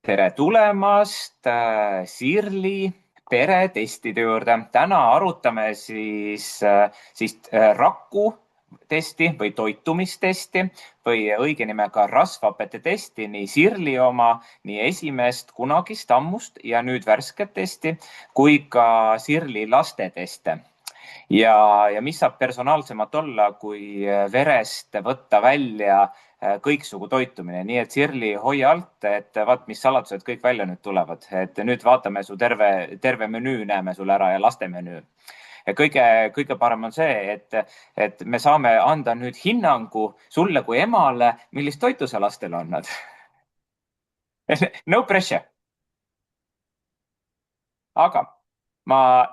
Tere tulemast Sirli peretestide juurde. Täna arutame raku testi või toitumistesti või õige nimega rasvhapete testi, nii Sirli oma, nii esimest kunagist ammust ja nüüd värsket testi kui ka Sirli laste teste. Ja mis saab personaalsemat olla, kui verest võtta välja kõiksugu toitumine. Nii et Sirli, hoia alt, et vaat, mis saladused kõik välja nüüd tulevad. Et nüüd vaatame su terve menüü, näeme sul ära ja laste menüü. Ja kõige parem on see, et me saame anda nüüd hinnangu sulle kui emale, millist toitu sa lastele annad. No pressure. Aga ma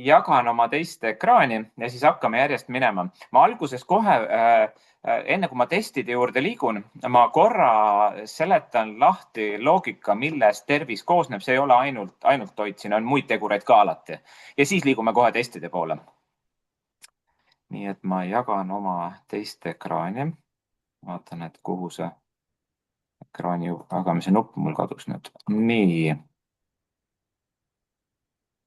jagan oma teist ekraani ja siis hakkame järjest minema. Ma alguses kohe, enne kui ma testide juurde liigun, ma korra seletan lahti loogika, millest tervis koosneb. See ei ole ainult toit, siin on muid tegureid ka alati. Ja siis liigume kohe testide poole. Nii et ma jagan oma teist ekraani. Vaatan, et kuhu see ekraani jagamise nupp mul kadus nüüd. Nii.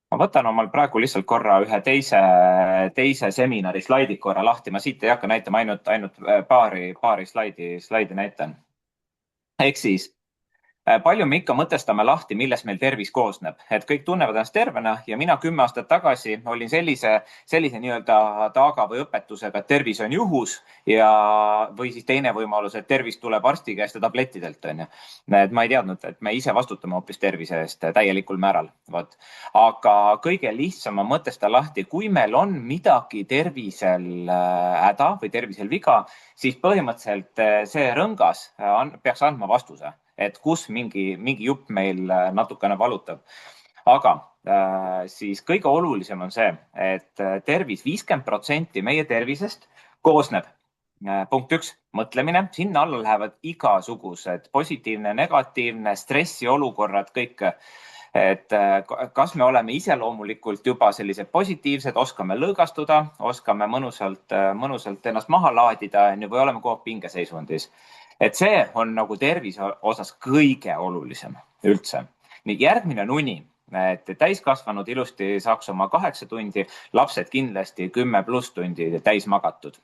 Ma võtan omal praegu lihtsalt korra ühe teise seminari slaidid korra lahti. Ma siit ei hakka näitama, ainult paari slaidi näitan. Ehk siis, palju me ikka mõtestame lahti, millest meil tervis koosneb. Et kõik tunnevad ennast tervena ja mina 10 aastat tagasi olin sellise nii-öelda taaga või õpetusega, et tervis on juhus või siis teine võimalus, et tervis tuleb arsti käest ja tablettidelt. Et ma ei teadnud, et me ise vastutame hoopis tervise eest täielikul määral. Võt. Aga kõige lihtsam on mõtestada lahti, kui meil on midagi tervisel häda või tervisel viga, siis põhimõtteliselt see rõngas peaks andma vastuse, et kus mingi jupp meil natukene valutab. Aga siis kõige olulisem on see, et tervis, 50% meie tervisest koosneb. Punkt 1, mõtlemine. Sinna alla lähevad igasugused positiivne, negatiivne, stressiolukorrad, kõik. Et kas me oleme iseloomulikult juba sellised positiivsed, oskame lõõgastuda, oskame mõnusalt ennast maha laadida või oleme kogu aeg pingeseisundis. Et see on nagu tervise osas kõige olulisem üldse. Nüüd järgmine on uni. Et täiskasvanud ilusti saaks oma 8 tundi, lapsed kindlasti 10+ tundi täis magatud.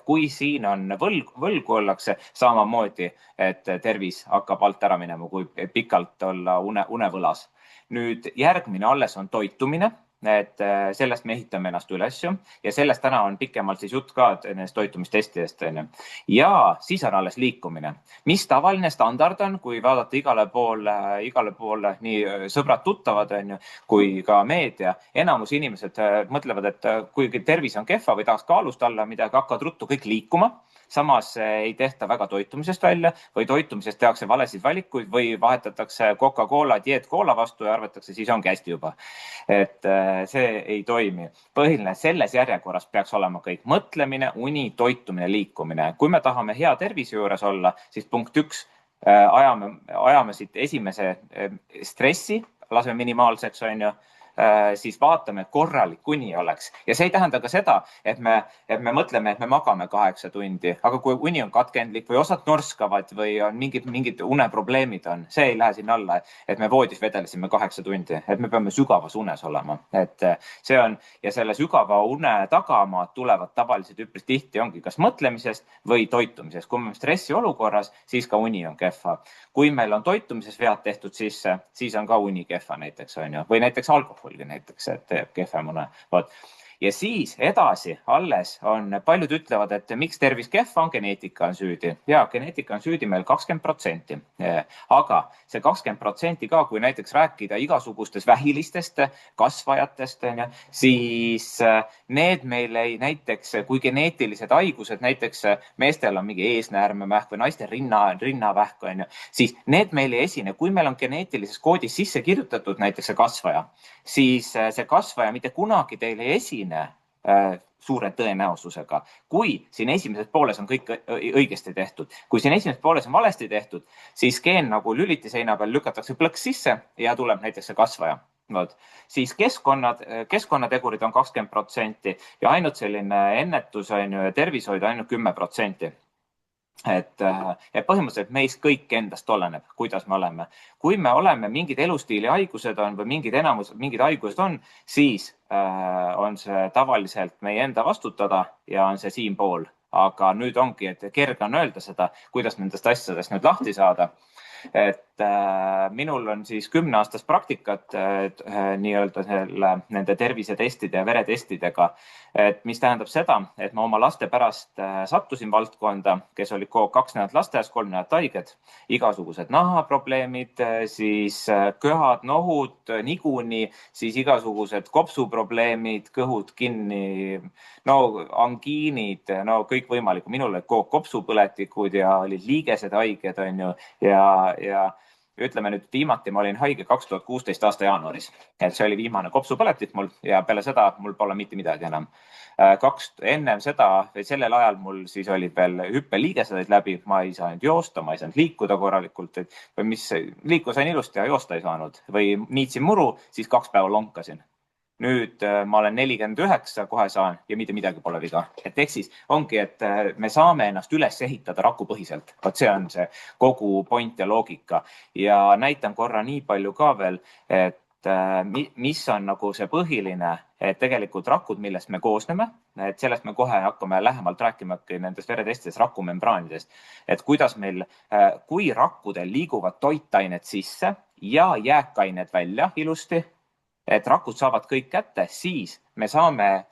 Kui siin on võlgu ollakse, samamoodi, et tervis hakkab alt ära minema, kui pikalt olla unevõlas. Nüüd järgmine alles on toitumine. Et sellest me ehitame ennast üles ja sellest täna on pikemalt siis jutt ka nendest toitumistestidest. Ja siis on alles liikumine. Mis tavaline standard on, kui vaadata igale poole nii sõbrad-tuttavad kui ka meedia. Enamus inimesed mõtlevad, et kui tervis on kehva või tahaks kaalust alla midagi, hakkavad ruttu kõik liikuma. Samas ei tehta väga toitumisest välja või toitumisest tehakse valesid valikuid või vahetatakse Coca-Cola dieet-Cola vastu ja arvatakse, siis ongi hästi juba. Et see ei toimi. Põhiline selles järjekorras peaks olema kõik mõtlemine, uni, toitumine, liikumine. Kui me tahame hea tervise juures olla, siis punkt 1, ajame siit esimese stressi, laseme minimaalseks, siis vaatame, et korralik uni oleks. Ja see ei tähenda ka seda, et me mõtleme, et me magame 8 tundi, aga kui uni on katkendlik või osad norskavad või on mingid uneprobleemid on, see ei lähe sinna alla, et me voodis vedelesime 8 tundi, et me peame sügavas unes olema. Et see on, ja selle sügava une tagamaad tulevad tavaliselt üpris tihti ongi kas mõtlemisest või toitumisest. Kui me stressi olukorras, siis ka uni on kehva. Kui meil on toitumises vead tehtud sisse, siis on ka uni kehva näiteks, või näiteks alkohol näiteks, et teeb kehvem une. Ja siis edasi alles on, paljud ütlevad, et miks tervis kehva on, geneetika on süüdi. Ja geneetika on süüdi meil 20%. Aga see 20% ka, kui näiteks rääkida igasugustest vähilistest kasvajatest, siis need meil ei näiteks, kui geneetilised haigused, näiteks meestel on mingi eesnäärmevähk või naistel rinnavähk, siis need meil ei esine. Kui meil on geneetilises koodis sisse kirjutatud näiteks see kasvaja, siis see kasvaja mitte kunagi teil ei esine suure tõenäosusega, kui siin esimeses pooles on kõik õigesti tehtud. Kui siin esimeses pooles on valesti tehtud, siis geen nagu lülitiseina peal lükatakse plõks sisse ja tuleb näiteks see kasvaja. Siis keskkonnategurid on 20% ja ainult selline ennetus ja tervishoid ainult 10%. et põhimõtteliselt meist kõik endast oleneb, kuidas me oleme. Kui me oleme, mingid elustiili haigused on või mingid haigused on, siis on see tavaliselt meie enda vastutada ja on see siinpool. Aga nüüd ongi, et kerge on öelda seda, kuidas nendest asjadest nüüd lahti saada. Minul on siis 10-aastast praktikat nii-öelda nende tervisetestide ja veretestidega, mis tähendab seda, et ma oma laste pärast sattusin valdkonda, kes olid 2 nädalat lasteaias, 3 nädalat haiged, igasugused nahaprobleemid, siis köhad, nohud, niguni, siis igasugused kopsuprobleemid, kõhud kinni, no angiinid, no kõikvõimalikku. Minul olid kopsupõletikud ja olid liigesed haiged, on ju, ja ütleme nüüd, viimati ma olin haige 2016 aasta jaanuaris. See oli viimane kopsupõletik mul ja peale seda mul pole mitte midagi enam. Ennem seda või sellel ajal mul siis olid veel hüppeliigesed läbi, ma ei saanud joosta, ma ei saanud liikuda korralikult või liikuda sain ilusti ja joosta ei saanud või niitsin muru, siis 2 päeva lonkasin. Nüüd ma olen 49, kohe saan ja mitte midagi pole viga. Ehk siis ongi, et me saame ennast üles ehitada rakupõhiselt. Vot see on see kogu point ja loogika. Ja näitan korra nii palju ka veel, et mis on nagu see põhiline, et tegelikult rakud, millest me koosneme, et sellest me kohe hakkame lähemalt rääkima nendest veretestides rakumembraanidest, et kuidas meil, kui rakkudel liiguvad toitained sisse ja jääkained välja ilusti, et rakud saavad kõik kätte, siis me saame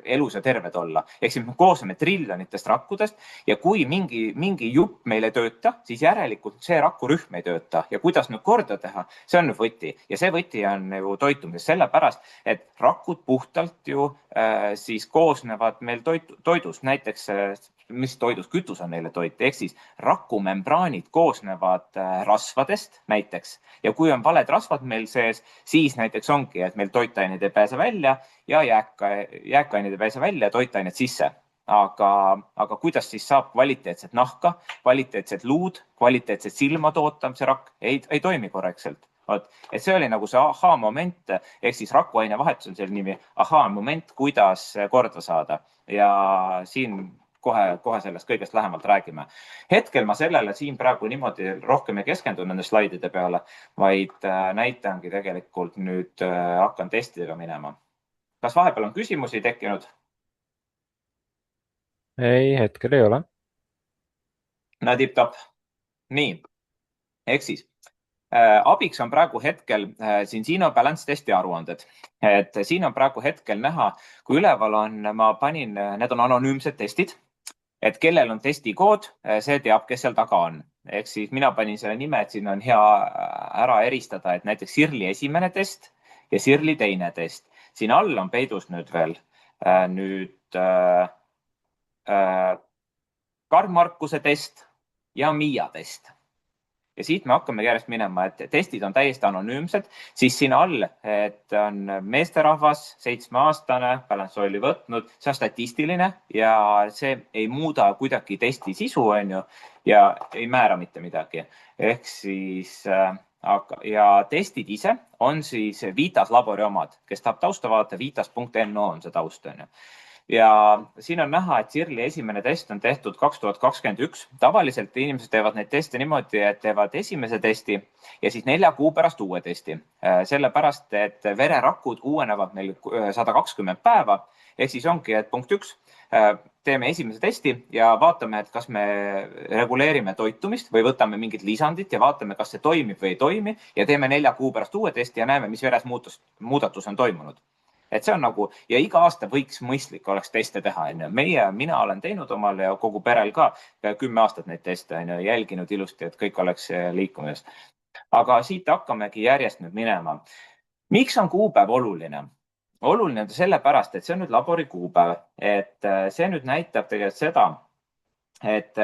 elus ja terved olla. Ehk siis me koosneme triljonitest rakkudest ja kui mingi jupp meil ei tööta, siis järelikult see rakurühm ei tööta. Ja kuidas nüüd korda teha, see on nüüd võti. Ja see võti on ju toitumises sellepärast, et rakud puhtalt ju siis koosnevad meil toidust. Näiteks mis toidus, kütus on neile toit, ehk siis rakumembraanid koosnevad rasvadest näiteks ja kui on valed rasvad meil sees, siis näiteks ongi, et meil toitained ei pääse välja ja jääkained ei pääse välja ja toitained sisse. Aga kuidas siis saab kvaliteetset nahka, kvaliteetset luud, kvaliteetset silma toota, see rakk ei toimi korrektselt. Et see oli nagu see aha-moment, ehk siis rakuaine vahetus on selle nimi aha-moment, kuidas korda saada ja siin kohe sellest kõigest lähemalt räägime. Hetkel ma sellele siin praegu niimoodi rohkem ei keskendun nende slaidide peale, vaid näitangi tegelikult nüüd hakkan testidega minema. Kas vahepeal on küsimusi tekkinud? Ei, hetkel ei ole. No tipp-topp. Nii, ehk siis abiks on praegu hetkel siin Sino Balance testi aruanded. Et siin on praegu hetkel näha, kui üleval on, ma panin, need on anonüümsed testid. Et kellel on testikood, see teab, kes seal taga on. Ehk siis mina panin selle nime, et siin on hea ära eristada, et näiteks Sirli esimene test ja Sirli teine test. Siin all on peidus nüüd veel Karl Markuse test ja Miia test. Ja siit me hakkame järjest minema, et testid on täiesti anonüümsed, siis siin all, et on meesterahvas, 7-aastane, Balance Oili võtnud, see on statistiline ja see ei muuda kuidagi testi sisu, on ju, ja ei määra mitte midagi. Ehk siis, ja testid ise on siis Vitas labori omad, kes tahab tausta vaadata, vitas.no on see taust, on ju. Ja siin on näha, et Sirli esimene test on tehtud 2021. Tavaliselt inimesed teevad neid teste niimoodi, et teevad esimese testi ja siis 4 kuu pärast uue testi. Sellepärast, et vererakud uuenevad meil 120 päeva. Ehk siis ongi, et punkt 1, teeme esimese testi ja vaatame, et kas me reguleerime toitumist või võtame mingit lisandit ja vaatame, kas see toimib või ei toimi ja teeme 4 kuu pärast uue testi ja näeme, mis veres muudatus on toimunud. Et see on nagu, ja iga aasta võiks mõistlik oleks teste teha. Mina olen teinud omal ja kogu perel ka 10 aastat neid teste, jälginud ilusti, et kõik oleks liikumises. Aga siit hakkamegi järjest nüüd minema. Miks on kuupäev oluline? Oluline on sellepärast, et see on nüüd labori kuupäev, et see nüüd näitab tegelikult seda, et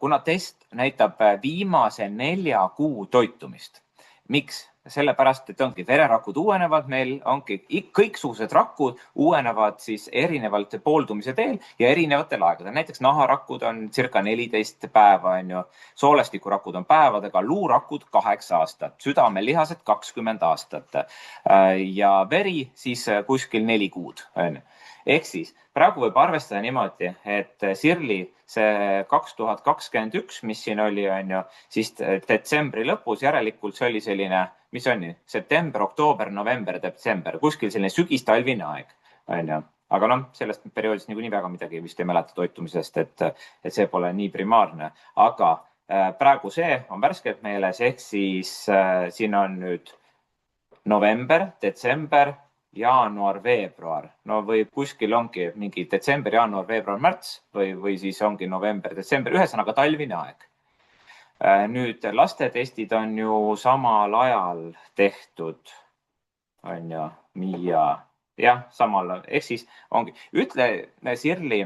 kuna test näitab viimase 4 kuu toitumist. Miks? Sellepärast, et ongi vererakud uuenevad meil, ongi kõiksugused rakud uuenevad siis erinevalt pooldumise teel ja erinevatel aegadel. Näiteks naharakud on circa 14 päeva, on ju. Soolestikurakud on päevadega, luurakud 8 aastat, südamelihased 20 aastat ja veri siis kuskil 4 kuud, on ju. Ehk siis praegu võib arvestada niimoodi, et Sirli see 2021, mis siin oli, on ju, siis detsembri lõpus, järelikult see oli selline, mis on ju, september, oktoober, november, detsember, kuskil selline sügistalvine aeg, on ju. Aga noh, sellest perioodist niikuinii väga midagi vist ei mäleta toitumisest, et see pole nii primaarne. Aga praegu see on värskelt meeles, ehk siis siin on nüüd november, detsember, jaanuar, veebruar. No või kuskil ongi mingi detsember, jaanuar, veebruar, märts või siis ongi november, detsember, ühesõnaga talvine aeg. Nüüd lastetestid on ju samal ajal tehtud, on ju, Miia. Jah, samal ajal. Ehk siis ongi. Ütle, Sirli,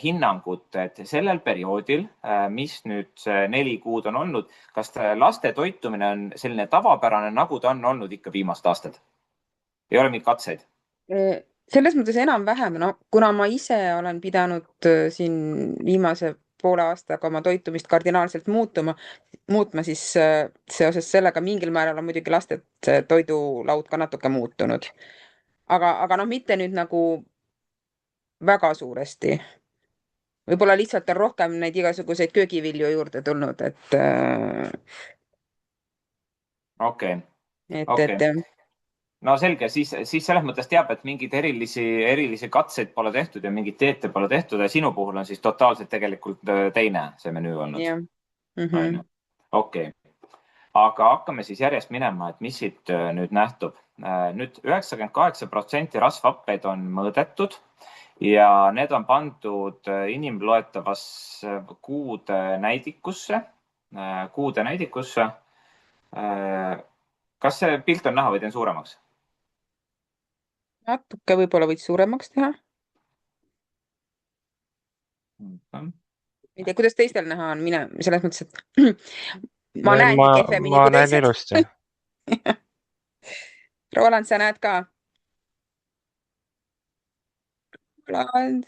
hinnangut, et sellel perioodil, mis nüüd see 4 kuud on olnud, kas laste toitumine on selline tavapärane, nagu ta on olnud ikka viimased aastad? Ei ole mingeid katseid? Selles mõttes enam-vähem, no kuna ma ise olen pidanud siin viimase poole aastaga oma toitumist kardinaalselt muutma, siis seoses sellega mingil määral on muidugi laste toidulaud ka natuke muutunud. Aga noh, mitte nüüd nagu väga suuresti. Võib-olla lihtsalt on rohkem neid igasuguseid köögivilju juurde tulnud, Okei, et okei. No selge, siis selles mõttes teab, et mingeid erilisi katseid pole tehtud ja mingeid dieete pole tehtud ja sinu puhul on siis totaalselt tegelikult teine see menüü olnud. jah. On ju? Okei. Aga hakkame siis järjest minema, et mis siit nüüd nähtub. Nüüd 98% rasvhappeid on mõõdetud ja need on pandud inimloetavasse kuude näidikusse. Kas see pilt on näha või teen suuremaks? Natuke võib-olla võid suuremaks teha. Ei tea, kuidas teistel näha on, mina selles mõttes, et ma näengi kehvemini ma kui näen teised. ilusti. Roland, sa näed ka? Roland,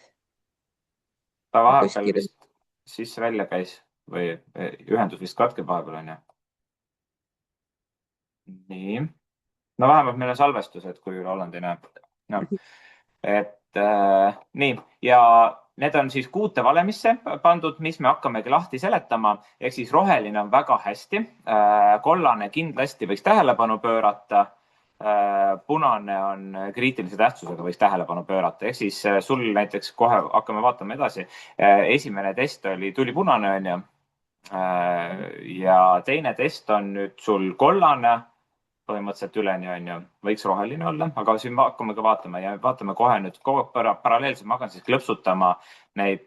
ta vahepeal kuskil. vist sisse-välja käis või ühendus vist katkeb vahepeal, on ju? Nii. No vähemalt meil on salvestused, kui Roland ei näe. No. Et nii, ja need on siis kuute valemisse pandud, mis me hakkamegi lahti seletama. Ehk siis roheline on väga hästi, kollane kindlasti võiks tähelepanu pöörata, punane on kriitilise tähtsusega, võiks tähelepanu pöörata. Ehk siis sul näiteks kohe hakkame vaatama edasi. Esimene test tuli punane, on ju. Ja teine test on nüüd sul kollane, põhimõtteliselt üleni, on ju, võiks roheline olla, aga siin hakkame ka vaatama ja vaatame kohe nüüd paralleelselt, ma hakkan siis klõpsutama neid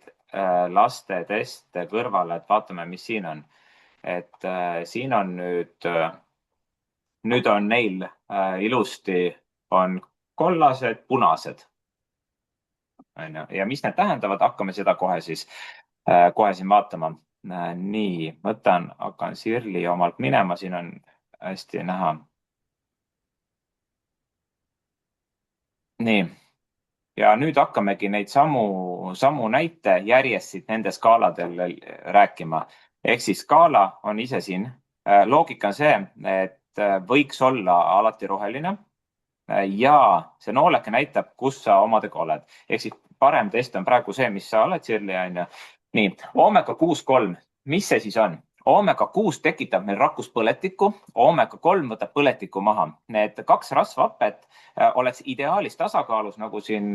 laste teste kõrvale, et vaatame, mis siin on. Et siin on nüüd on neil ilusti on kollased, punased. Ja mis need tähendavad, hakkame seda kohe siin vaatama. Nii, hakkan Sirli omalt minema, siin on hästi näha. Nii, ja nüüd hakkamegi neid samu näite järjest siit nende skaaladel rääkima. Ehk siis skaala on ise siin. Loogika on see, et võiks olla alati roheline ja see nooleke näitab, kus sa omadega oled. Ehk siis parem test on praegu see, mis sa oled, Sirli, on ju. Nii, Omega-6-3, mis see siis on? Omega-6 tekitab meil rakkuspõletikku, Omega-3 võtab põletikku maha. Need 2 rasvhapet oleks ideaalis tasakaalus, nagu siin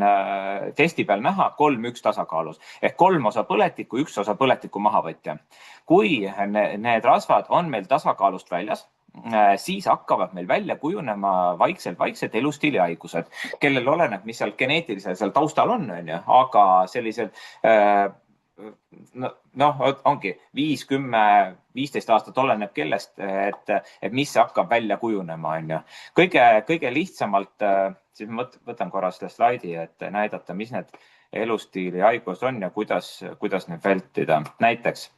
testi peal näha, 3-1 tasakaalus. Ehk 3 osa põletikku, 1 osa põletikku mahavõtja. Kui need rasvad on meil tasakaalust väljas, siis hakkavad meil välja kujunema vaikselt elustiilihaigused, kellel oleneb, mis seal geneetilisel seal taustal on ju, aga sellisel ongi 5, 10, 15 aastat oleneb kellest, et mis hakkab välja kujunema, on ju. Kõige lihtsamalt, siis ma võtan korra selle slaidi, et näidata, mis need elustiili haigused on ja kuidas neid vältida. Näiteks,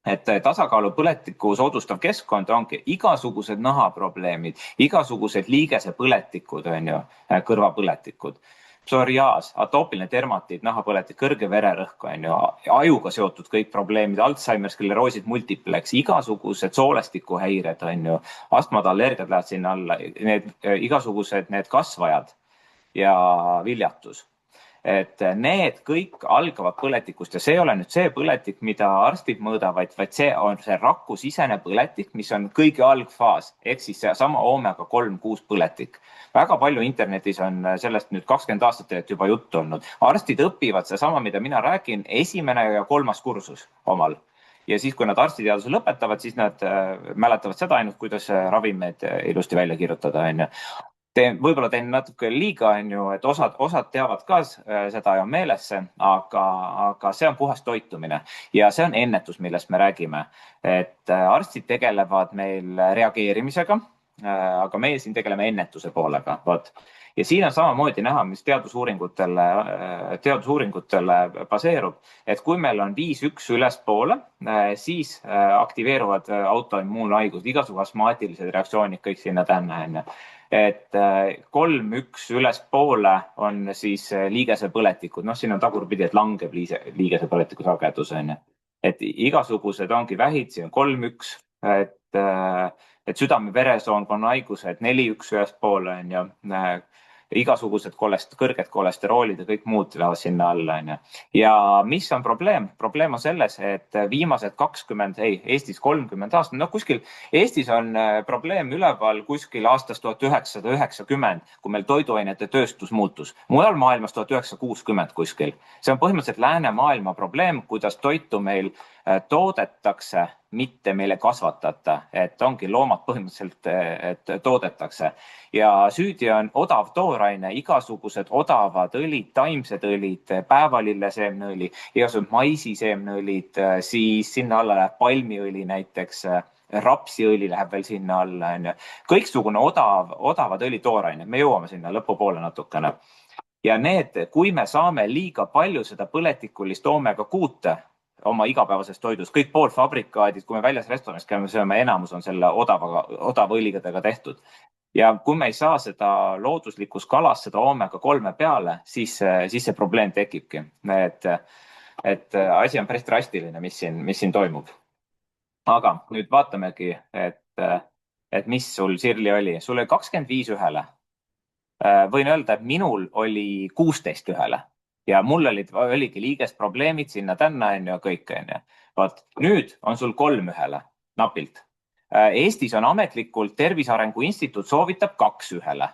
et tasakaalu põletikku soodustav keskkond ongi igasugused nahaprobleemid, igasugused liigesepõletikud, on ju, kõrvapõletikud. Psoriaas, atoopiline dermatiit, nahapõletik, kõrge vererõhk, on ju, ajuga seotud kõik probleemid, Alzheimer, skleroosid, multiplex, igasugused soolestikuhäired, on ju, astmad, allergiad lähevad sinna alla, igasugused need kasvajad ja viljatus. et need kõik algavad põletikust ja see ei ole nüüd see põletik, mida arstid mõõdavad, vaid see on see rakusisene põletik, mis on kõige algfaas ehk siis seesama oomega-3,6 põletik. väga palju internetis on sellest nüüd 20 aastat tegelikult juba juttu olnud. arstid õpivad sedasama, mida mina räägin, esimene ja kolmas kursus omal ja siis, kui nad arstiteaduse lõpetavad, siis nad mäletavad seda ainult, kuidas ravimeid ilusti välja kirjutada, onju. Võib-olla teen natuke liiga, onju, et osad teavad ka seda ja on meeles see, aga see on puhas toitumine ja see on ennetus, millest me räägime. et arstid tegelevad meil reageerimisega, aga meie siin tegeleme ennetuse poolega, vot. Ja siin on samamoodi näha, mis teadusuuringutele baseerub, et kui meil on 5-1 ülespoole, siis aktiveeruvad autoimmuunhaigused, igasugu astmaatilised reaktsioonid, kõik sinna-tänna, onju. Et 3-1 ülespoole on siis liigesepõletikud, noh, siin on tagurpidi, et langeb liigesepõletiku sagedus, onju. Et igasugused ongi vähid, siin on 3-1, et südame-veresoonkonna haigused 4-1 ülespoole, onju. Igasugused kõrged kolesteroolid ja kõik muud lähevad sinna alla, onju. Ja mis on probleem? Probleem on selles, et viimased 20, Eestis 30 aastat, no kuskil Eestis on probleem üleval kuskil aastast 1990, kui meil toiduainete tööstus muutus. Mujal maailmas 1960 kuskil. See on põhimõtteliselt läänemaailma probleem, kuidas toitu meil toodetakse, mitte meile kasvatata, et ongi loomad põhimõtteliselt, et toodetakse. Ja süüdi on odav tooraine, igasugused odavad õlid, taimsed õlid, päevalilleseemneõli, igasugused maisiseemneõlid, siis sinna alla läheb palmiõli näiteks, rapsiõli läheb veel sinna alla, onju. Kõiksugune odavad õlitooraine, me jõuame sinna lõpupoole natukene. Ja kui me saame liiga palju seda põletikulist oomega-6 oma igapäevases toidus, kõik poolfabrikaadid, kui me väljas restoranis käime sööma, enamus on selle odava õligadega tehtud. Ja kui me ei saa seda looduslikus kalas, seda oomega-3 peale, siis see probleem tekibki. Et asi on päris drastiline, mis siin toimub. Aga nüüd vaatamegi, et mis sul, Sirli, oli. Sul oli 25-1. Võin öelda, et minul oli 16-1 ja mul oligi liigest probleemid sinna-tänna, onju, kõik, onju. Vaat nüüd on sul 3-1 napilt. Eestis on ametlikult Tervise Arengu Instituut soovitab 2-1.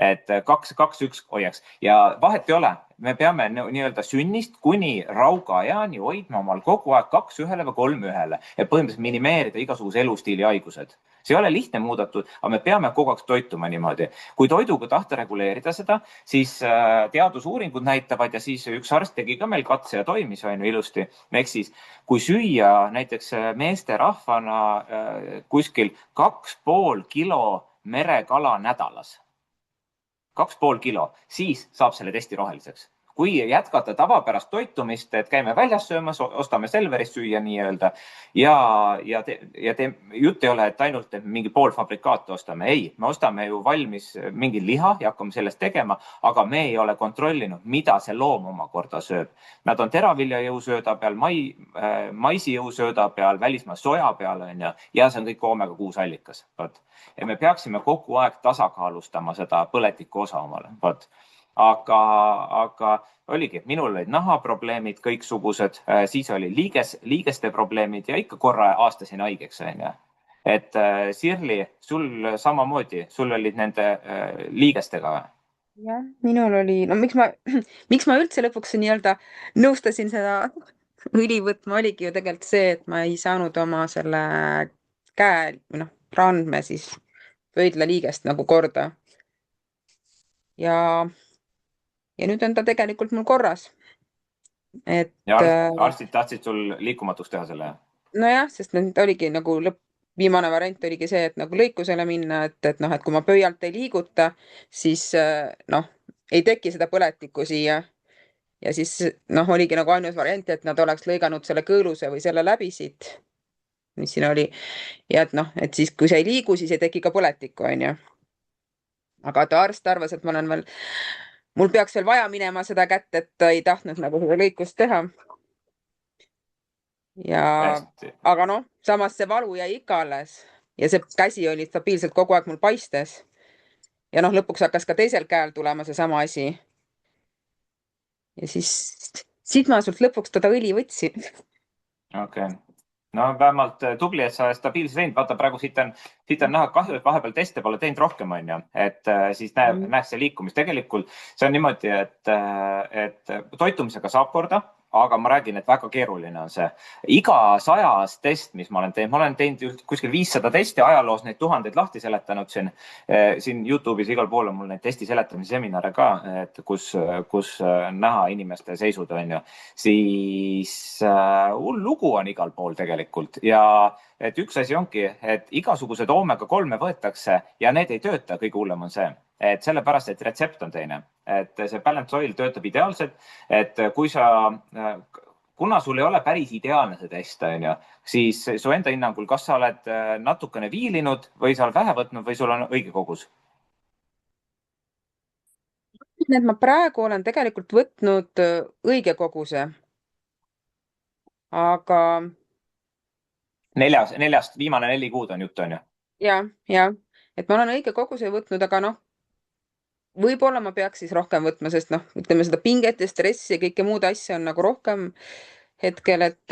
Et 2-1 hoiaks ja vahet ei ole, me peame nii-öelda sünnist kuni raugaeani hoidma omal kogu aeg 2-1 või 3-1, et põhimõtteliselt minimeerida igasuguse elustiili haigused. See ei ole lihtne muudatud, aga me peame kogu aeg toituma niimoodi. Kui toiduga tahta reguleerida seda, siis teadusuuringud näitavad ja siis üks arst tegi ka meil katse ja toimis, on ju, ilusti. Ehk siis, kui süüa näiteks meesterahvana kuskil 2,5 kilo merekala nädalas, 2,5 kilo, siis saab selle testi roheliseks. Kui jätkata tavapärast toitumist, et käime väljas söömas, ostame Selverist süüa nii-öelda ja jutt ei ole, et ainult mingi poolfabrikaat ostame. Ei, me ostame ju valmis mingi liha ja hakkame sellest tegema, aga me ei ole kontrollinud, mida see loom omakorda sööb. Nad on teraviljajõusööda peal, maisijõusööda peal, välismaa soja peal, onju, ja see on kõik oomega-6 allikas. Ja me peaksime kogu aeg tasakaalustama seda põletiku osa omale. Aga oligi, minul olid nahaprobleemid kõiksugused, siis oli liigeste probleemid ja ikka korra aastas jäin haigeks, onju. Et Sirli, sul samamoodi, sul olid nende liigestega või? Jah, minul oli, no miks ma üldse lõpuks nii-öelda nõustasin seda õli võtma, oligi ju tegelikult see, et ma ei saanud oma selle käe või randme siis pöidlaliigest nagu korda. Ja nüüd on ta tegelikult mul korras. Ja arstid tahtsid sul liikumatuks teha selle? Nojah, sest nüüd oligi nagu viimane variant oligi see, et nagu lõikusele minna, et kui ma pöialt ei liiguta, siis ei teki seda põletikku siia. Ja siis oligi nagu ainus variant, et nad oleks lõiganud selle kõõluse või selle läbi siit, mis siin oli. Ja et siis, kui see ei liigu, siis ei teki ka põletikku, onju. Aga ta arst arvas, et mul peaks veel vaja minema seda kätt, et ta ei tahtnud nagu seda lõikust teha. Aga samas see valu jäi ikka alles ja see käsi oli stabiilselt kogu aeg mul paistes. Ja lõpuks hakkas ka teisel käel tulema seesama asi. ja siis siit ma sult lõpuks teda õli võtsin. okei. No vähemalt tubli, et sa stabiilselt teinud. Vaata, praegu siit on näha kahju, et vahepeal teste pole teinud rohkem, onju. Et siis näeks see liikumist. Tegelikult see on niimoodi, et toitumisega saab korda, aga ma räägin, et väga keeruline on see. Iga 100 test, mis ma olen teinud kuskil 500 testi ajaloos, neid tuhandeid lahti seletanud siin Youtube'is igal pool on mul neid testi seletamise seminare ka, et kus näha inimeste seisud, onju. Siis hull lugu on igal pool tegelikult ja et üks asi ongi, et igasugused oomega-3 võetakse ja need ei tööta, kõige hullem on see, et sellepärast, et retsept on teine, et see balance oil töötab ideaalselt, et kui sa, kuna sul ei ole päris ideaalne see test, onju, siis su enda hinnangul, kas sa oled natukene viilinud või sa oled vähe võtnud või sul on õige kogus? et ma praegu olen tegelikult võtnud õige koguse, aga Neljast, viimane 4 kuud on jutt, onju. ja, et ma olen õige koguse võtnud, aga noh, võib-olla ma peaks siis rohkem võtma, sest noh, ütleme seda pinget ja stressi ja kõike muud asja on nagu rohkem hetkel, et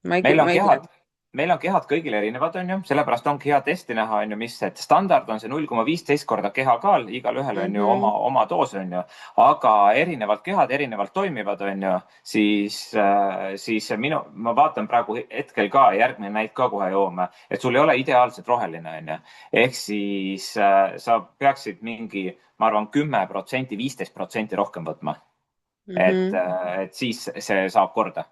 meil on ma ei tea. kehad, meil on kehad kõigil erinevad, onju, sellepärast ongi hea testi näha, onju, mis, et standard on see 0,15 korda kehakaal, igalühel on ju oma doos, onju, aga erinevalt kehad erinevalt toimivad, onju, siis ma vaatan praegu hetkel ka, järgmine näit ka kohe joome, et sul ei ole ideaalselt roheline, onju. Ehk siis sa peaksid mingi, ma arvan, 10%, 15% rohkem võtma. Et siis see saab korda.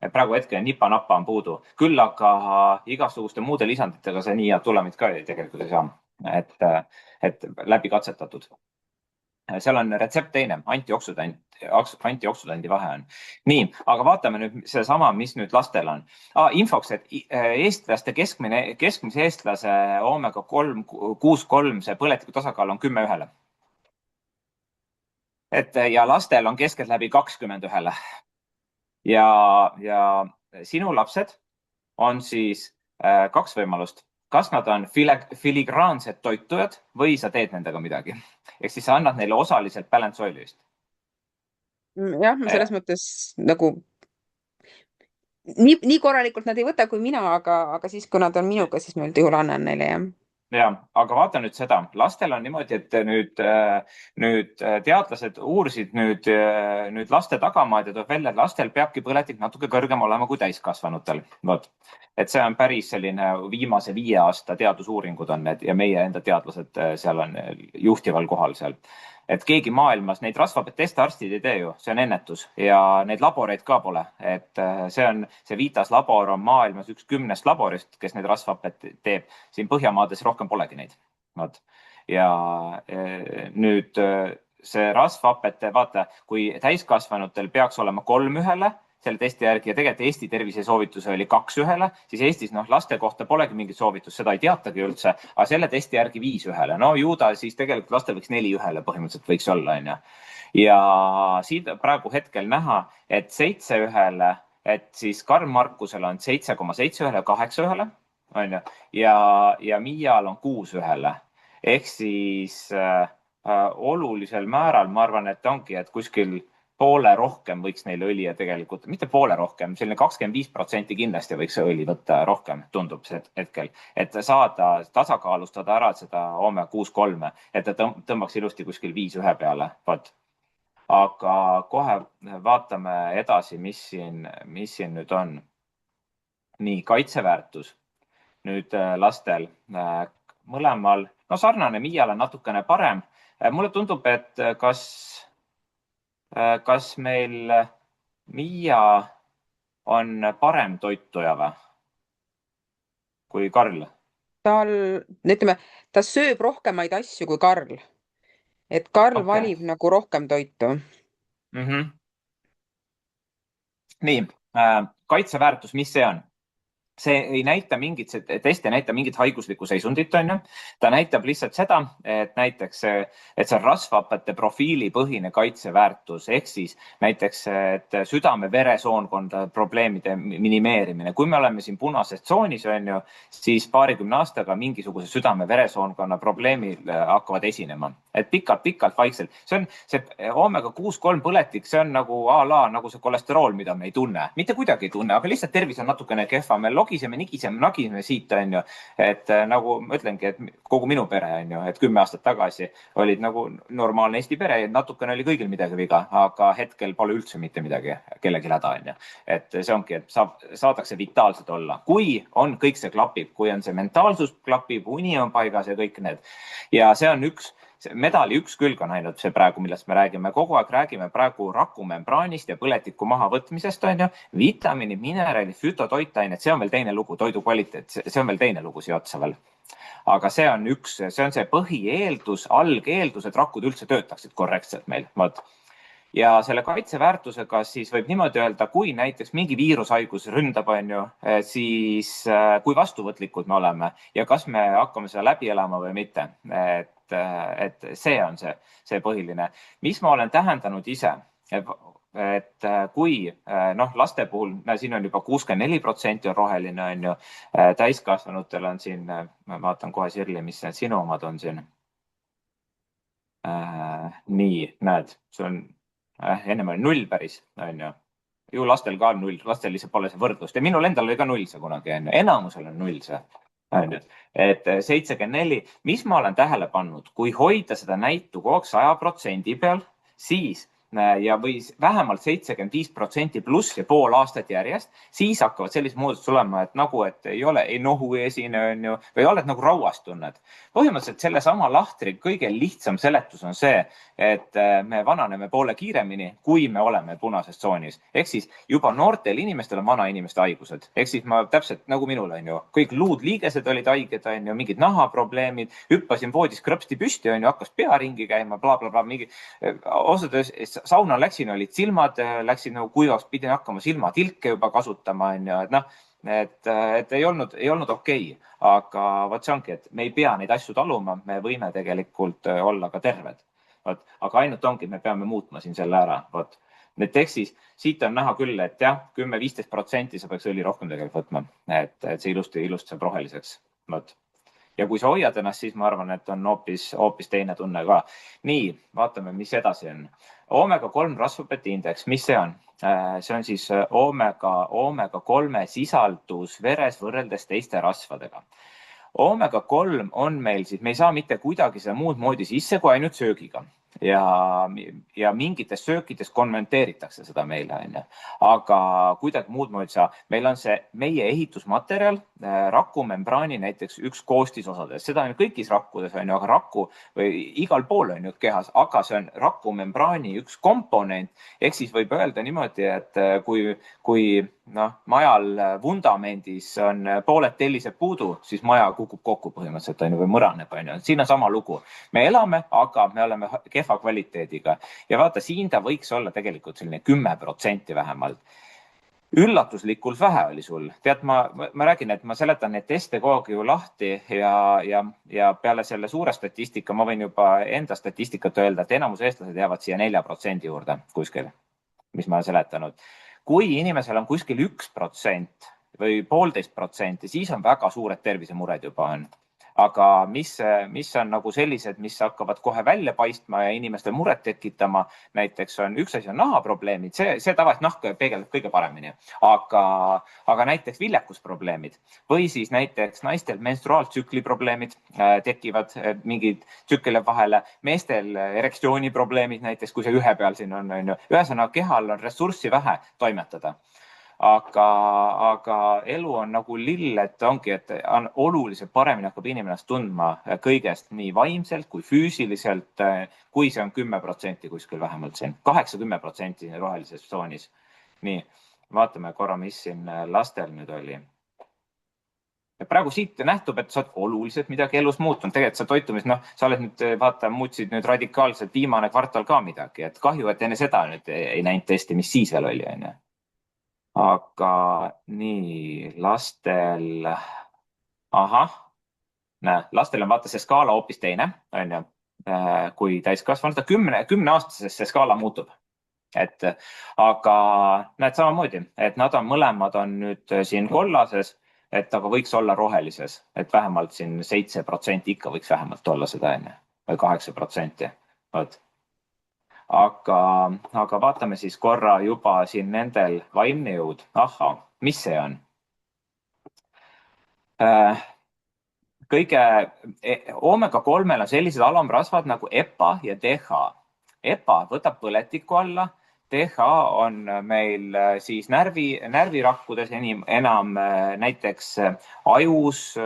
Et praegu hetkel nipa-napa on puudu, küll aga igasuguste muude lisanditega sa nii head tulemit ka tegelikult ei saa. Et läbi katsetatud. Seal on retsept teine, antioksüdandi vahe on. Nii, aga vaatame nüüd sedasama, mis nüüd lastel on. Infoks, et eestlaste keskmise eestlase oomega 6,3 see põletiku tasakaal on 10:1. Ja lastel on keskeltläbi 20:1. Ja sinu lapsed on siis kaks võimalust. Kas nad on filigraansed toitujad või sa teed nendega midagi. Ehk siis sa annad neile osaliselt balance oil'ist. jah, ma selles mõttes nagu nii korralikult nad ei võta kui mina, aga siis, kui nad on minuga, siis ma üldjuhul annan neile, jah. Ja, aga vaata nüüd seda, lastel on niimoodi, et nüüd teadlased uurisid nüüd laste tagamaad ja tuleb välja, et lastel peabki põletik natuke kõrgem olema kui täiskasvanutel. Vot, et see on päris selline viimase 5 aasta teadusuuringud on need ja meie enda teadlased seal on juhtival kohal seal. Et keegi maailmas neid rasvhapet arstid ei tee ju, see on ennetus ja neid laboreid ka pole. Et see Vitas labor on maailmas üks 10 laborist, kes neid rasvhapet teeb. Siin Põhjamaades rohkem polegi neid. Ja nüüd see rasvhapete, vaata, kui täiskasvanutel peaks olema 3:1 selle testi järgi ja tegelikult Eesti tervisesoovituse oli 2:1, siis Eestis laste kohta polegi mingit soovitust, seda ei teatagi üldse, aga selle testi järgi 5:1. No ju ta siis tegelikult lastel võiks 4:1 põhimõtteliselt võiks olla, onju. Ja siit praegu hetkel näha, et 7:1, et siis Karl Markusel on 7,7:1, 8:1, onju, ja Miial on 6:1. Ehk siis olulisel määral ma arvan, et ongi, et kuskil poole rohkem võiks neile õli ja tegelikult, mitte poole rohkem, selline 25% kindlasti võiks õli võtta rohkem, tundub see hetkel, et saada tasakaalustada ära seda oomega 6,3, et ta tõmbaks ilusti kuskil 5:1 peale. Aga kohe vaatame edasi, mis siin nüüd on. Nii, kaitseväärtus nüüd lastel mõlemal, no sarnane, Miial on natukene parem. Mulle tundub, et kas meil Miia on parem toituja või kui Karl? Ütleme, ta sööb rohkemaid asju kui Karl. Et Karl valib nagu rohkem toitu. Nii, kaitseväärtus, mis see on? See ei näita mingit, see test ei näita mingit haiguslikku seisundit, onju. Ta näitab lihtsalt seda, et näiteks, et see on rasvhapete profiilipõhine kaitseväärtus, ehk siis näiteks, et südame-veresoonkonda probleemide minimeerimine. Kui me oleme siin punases tsoonis, onju, siis 20 aastaga mingisuguse südame-veresoonkonna probleemid hakkavad esinema. et pikalt vaikselt. See on see oomega-6,3 põletik, see on nagu a la nagu see kolesterool, mida me ei tunne, mitte kuidagi ei tunne, aga lihtsalt tervis on natukene kehva, me logiseme, nigiseme, nagiseme siit, onju. Et nagu ma ütlengi, et kogu minu pere, onju, et 10 aastat tagasi olid nagu normaalne Eesti pere, natukene oli kõigil midagi viga, aga hetkel pole üldse mitte midagi kellelgi häda, onju. Et see ongi, et saadakse vitaalselt olla, kui on kõik see klapib, kui on see mentaalsus klapib, uni on paigas ja kõik need. Ja see on medali üks külg on ainult see praegu, millest me räägime. Kogu aeg räägime praegu rakumembraanist ja põletiku mahavõtmisest, on ju. Vitamiini, mineraalid, fütotoitained, see on veel teine lugu, toidu kvaliteet, see on veel teine lugu siia otsa veel. Aga see on see põhieeldus, algeeldus, et rakud üldse töötaksid korrektselt meil. Ja selle kaitseväärtusega siis võib niimoodi öelda, kui näiteks mingi viirushaigus ründab, on ju, siis kui vastuvõtlikud me oleme ja kas me hakkame seda läbi elama või mitte. Et see on see põhiline. Mis ma olen tähendanud ise, et kui laste puhul, siin on juba 64% on roheline, on ju, täiskasvanutel on siin, ma vaatan kohe Sirli, mis need sinu omad on siin. Nii, näed, see on ennem oli 0 päris, on ju. Ju lastel ka on 0, lastel lihtsalt pole see võrdlust ja minul endal oli ka 0 see kunagi, on ju. Enamusel on 0 see. Et 74, mis ma olen tähele pannud, kui hoida seda näitu kogu aeg 100% peal, siis ja või vähemalt 75% pluss ja pool aastat järjest, siis hakkavad sellised muudatused tulema, et nagu, et ei ole, ei nohu esine, on ju, või oled nagu rauast tunned. Põhimõtteliselt sellesama lahtri kõige lihtsam seletus on see, et me vananeme poole kiiremini, kui me oleme punases tsoonis. Ehk siis juba noortel inimestel on vanainimeste haigused. Ehk siis ma täpselt nagu minul on ju, kõik luudliigesed olid haiged, on ju, mingid nahaprobleemid, hüppasin voodis krõpsti püsti, on ju, hakkas pea ringi käima, blablabla, mingi osades sauna läksin, olid silmad, läksin nagu kuivaks, pidin hakkama silmatilke juba kasutama, on ju, et ei olnud okei. Aga vot see ongi, et me ei pea neid asju taluma, me võime tegelikult olla ka terved. Aga ainult ongi, me peame muutma siin selle ära. Need tekstis, siit on näha küll, et jah, 10-15% sa peaks õli rohkem tegelikult võtma, et see ilusti saab roheliseks. Ja kui sa hoiad ennast, siis ma arvan, et on hoopis teine tunne ka. Nii, vaatame, mis edasi on. Oomega-3 rasvapetiindeks, mis see on? See on siis oomega-3 sisaldus veres võrreldes teiste rasvadega. Oomega-3 on meil siis, me ei saa mitte kuidagi seda muud moodi sisse kui ainult söögiga. Ja mingites söökides konverteeritakse seda meile, on ju. Aga kuidagi muud moodi saa. Meil on see meie ehitusmaterjal, rakumembraani näiteks üks koostisosadest. Seda on kõigis rakkudes, on ju, aga rakku või igal pool on ju kehas, aga see on rakumembraani üks komponent. Ehk siis võib öelda niimoodi, et kui majal vundamendis on pooled tellised puudu, siis maja kukub kokku põhimõtteliselt, on ju, või mõraneb, on ju. Siin on sama lugu. Me elame, aga me oleme kehva kvaliteediga. Ja vaata, siin ta võiks olla tegelikult selline 10% vähemalt. Üllatuslikult vähe oli sul. Tead, ma räägin, et ma seletan neid teste kogu aeg ju lahti ja peale selle suure statistika ma võin juba enda statistikat öelda, et enamus eestlased jäävad siia 4% juurde kuskil, mis ma olen seletanud. Kui inimesel on kuskil 1% või 1,5%, siis on väga suured tervisemured juba on. Aga mis on nagu sellised, mis hakkavad kohe välja paistma ja inimestel muret tekitama, näiteks on üks asi on nahaprobleemid, see tavaliselt nahk peegeldab kõige paremini, aga näiteks viljakusprobleemid või siis näiteks naistel menstruaaltsükli probleemid tekivad, mingid tsükkel vahele, meestel erektsiooniprobleemid näiteks, kui see ühe peal siin on, ühesõnaga kehal on ressurssi vähe toimetada. Aga elu on nagu lill, et ongi, et oluliselt paremini hakkab inimene tundma kõigest nii vaimselt kui füüsiliselt, kui see on 10% kuskil vähemalt siin, 8-10% rohelises tsoonis. Nii, vaatame korra, mis siin lastel nüüd oli. Ja praegu siit nähtub, et sa oled oluliselt midagi elus muutunud. Tegelikult sa toitumist, sa oled nüüd, vaata, muutsid nüüd radikaalselt viimane kvartal ka midagi, et kahju, et enne seda nüüd ei näinud testi, mis siis veel oli, on ju. Aga nii, lastel, lastel on vaata see skaala hoopis teine, on ju, kui täiskasvanud, 10-aastases see skaala muutub. Aga näed samamoodi, et nad on mõlemad on nüüd siin kollases, et aga võiks olla rohelises, et vähemalt siin 7% ikka võiks vähemalt olla seda, on ju. või 8%. Vot. Aga vaatame siis korra juba siin nendel vaimne jõud. Ahhaa, mis see on? Kõige oomega-3-l on sellised alamrasvad nagu EPA ja DHA. EPA võtab põletikku alla, DHA on meil siis närvirakkudes enam näiteks ajus,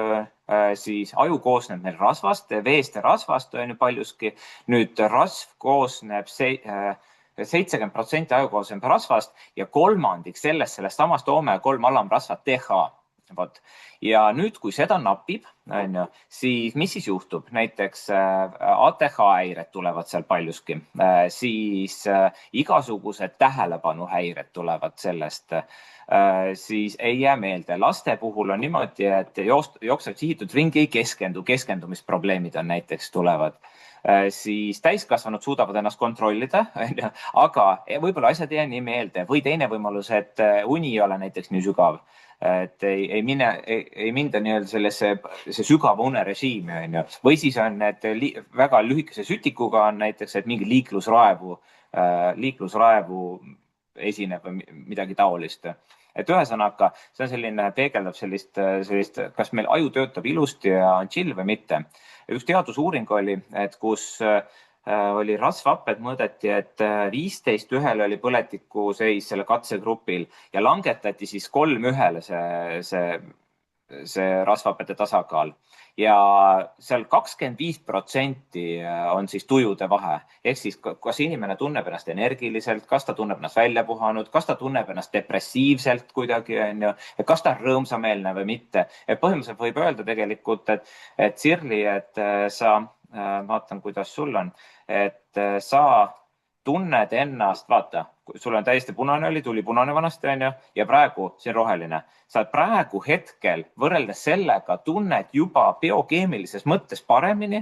siis aju koosneb meil rasvast, veest ja rasvast on ju paljuski. Nüüd rasv koosneb 70% aju koosneb rasvast ja kolmandik sellest samast oomega-3 alamrasvad DHA. Vot. Ja nüüd, kui seda napib, on ju, siis mis siis juhtub? Näiteks ATH häired tulevad seal paljuski, siis igasugused tähelepanuhäired tulevad sellest, siis ei jää meelde. Laste puhul on niimoodi, et jooksevad sihitud ringi, ei keskendu, keskendumisprobleemid on näiteks tulevad. Siis täiskasvanud suudavad ennast kontrollida, aga võib-olla asjad ei jää nii meelde või teine võimalus, et uni ei ole näiteks nii sügav. Et ei minda nii-öelda sellesse sügava unerežiimi, on ju. Või siis on need väga lühikese sütikuga on näiteks, et mingi liiklusraevu esineb või midagi taolist. Et ühesõnaga, see on selline, peegeldab sellist, kas meil aju töötab ilusti ja on chill või mitte. Üks teadusuuring oli, et kus oli rasvhapped, mõõdeti, et 15:1 oli põletiku seis selle katsegrupil ja langetati siis 3:1 see rasvhappede tasakaal. Ja seal 25% on siis tujude vahe. Ehk siis, kas inimene tunneb ennast energiliselt, kas ta tunneb ennast välja puhanud, kas ta tunneb ennast depressiivselt kuidagi, on ju, kas ta on rõõmsameelne või mitte. Et põhimõtteliselt võib öelda tegelikult, et Sirli, et sa, vaatan, kuidas sul on, et sa tunned ennast, vaata, sul on täiesti punane oli, tuli punane vanasti, on ju, ja praegu see on roheline. Sa praegu hetkel võrreldes sellega tunned juba biokeemilises mõttes paremini,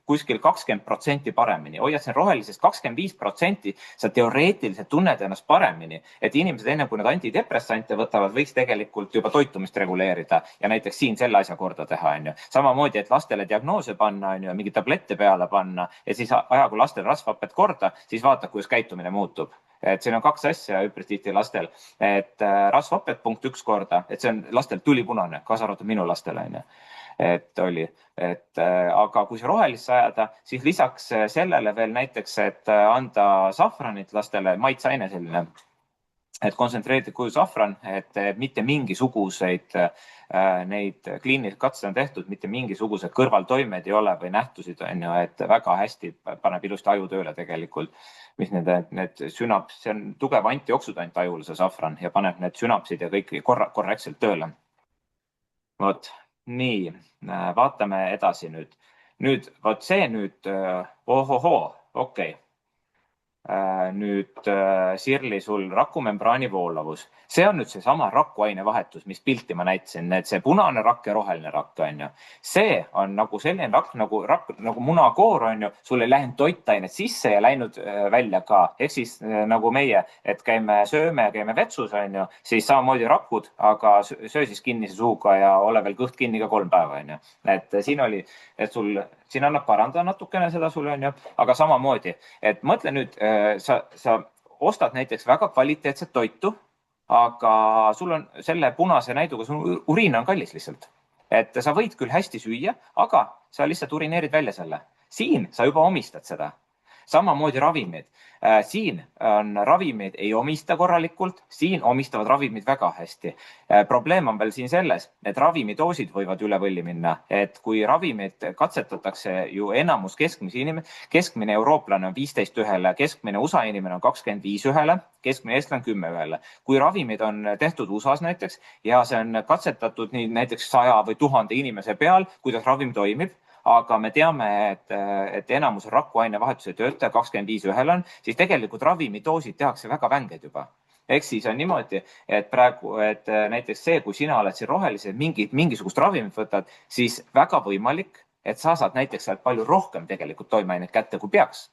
kuskil 20% paremini. Hoiad siin rohelisest 25%, sa teoreetiliselt tunned ennast paremini. Et inimesed enne, kui nad antidepressante võtavad, võiks tegelikult juba toitumist reguleerida ja näiteks siin selle asja korda teha, on ju. Samamoodi, et lastele diagnoose panna, on ju, mingi tablette peale panna ja siis ajagu lastel rasvhapped korda, siis vaata, kuidas käitumine muutub. Et siin on kaks asja üpris tihti lastel, et rasvhapped punkt 1 korda, et see on lastel tulipunane, kaasa arvatud minu lastele, on ju. Et oli, aga kui see rohelisse ajada, siis lisaks sellele veel näiteks, et anda safranit lastele, maitseaine selline, et kontsentreeritud kuju safran, et mitte mingisuguseid neid kliinilisi katseid on tehtud, mitte mingisugused kõrvaltoimed ei ole või nähtusid, on ju, et väga hästi paneb ilusti aju tööle tegelikult, mis need sünaps, see on tugev antioksüdant ajul, see safran, ja paneb need sünapsid ja kõik korrektselt tööle. Vot, nii, vaatame edasi nüüd. Nüüd, vot see nüüd, ohohoo, okei. Nüüd Sirli sul rakumembraani voolavus. See on nüüd seesama rakuaine vahetus, mis pilti ma näitasin, et see punane rakk ja roheline rakk, on ju. See on nagu selline rakk, nagu munakoor, on ju, sul ei läinud toitained sisse ja läinud välja ka. Ehk siis nagu meie, et käime sööme ja käime vetsus, on ju, siis samamoodi rakud, aga söö siis kinnise suuga ja ole veel kõht kinni ka 3 päeva, on ju. Et siin oli, et sul, siin annab parandada natukene seda sul, on ju, aga samamoodi, et mõtle nüüd, sa ostad näiteks väga kvaliteetset toitu, aga sul on selle punase näiduga, sul uriin on kallis lihtsalt. Et sa võid küll hästi süüa, aga sa lihtsalt urineerid välja selle. Siin sa juba omistad seda. Samamoodi ravimid. Siin on ravimid ei omista korralikult, siin omistavad ravimid väga hästi. Probleem on veel siin selles, et ravimidoosid võivad üle võlli minna. Et kui ravimid katsetatakse ju enamus keskmine eurooplane on 15:1, keskmine USA inimene on 25:1, keskmine eestlane 10:1. Kui ravimid on tehtud USAs näiteks ja see on katsetatud nii näiteks 100 või 1000 inimese peal, kuidas ravim toimib, aga me teame, et enamus rakuaine vahetuse töötaja 25:1 on, siis tegelikult ravimidoosid tehakse väga vänged juba. Ehk siis on niimoodi, et praegu, et näiteks see, kui sina oled siin rohelised mingisugust ravimit võtad, siis väga võimalik, et sa saad näiteks sealt palju rohkem tegelikult toimeaineid kätte, kui peaks.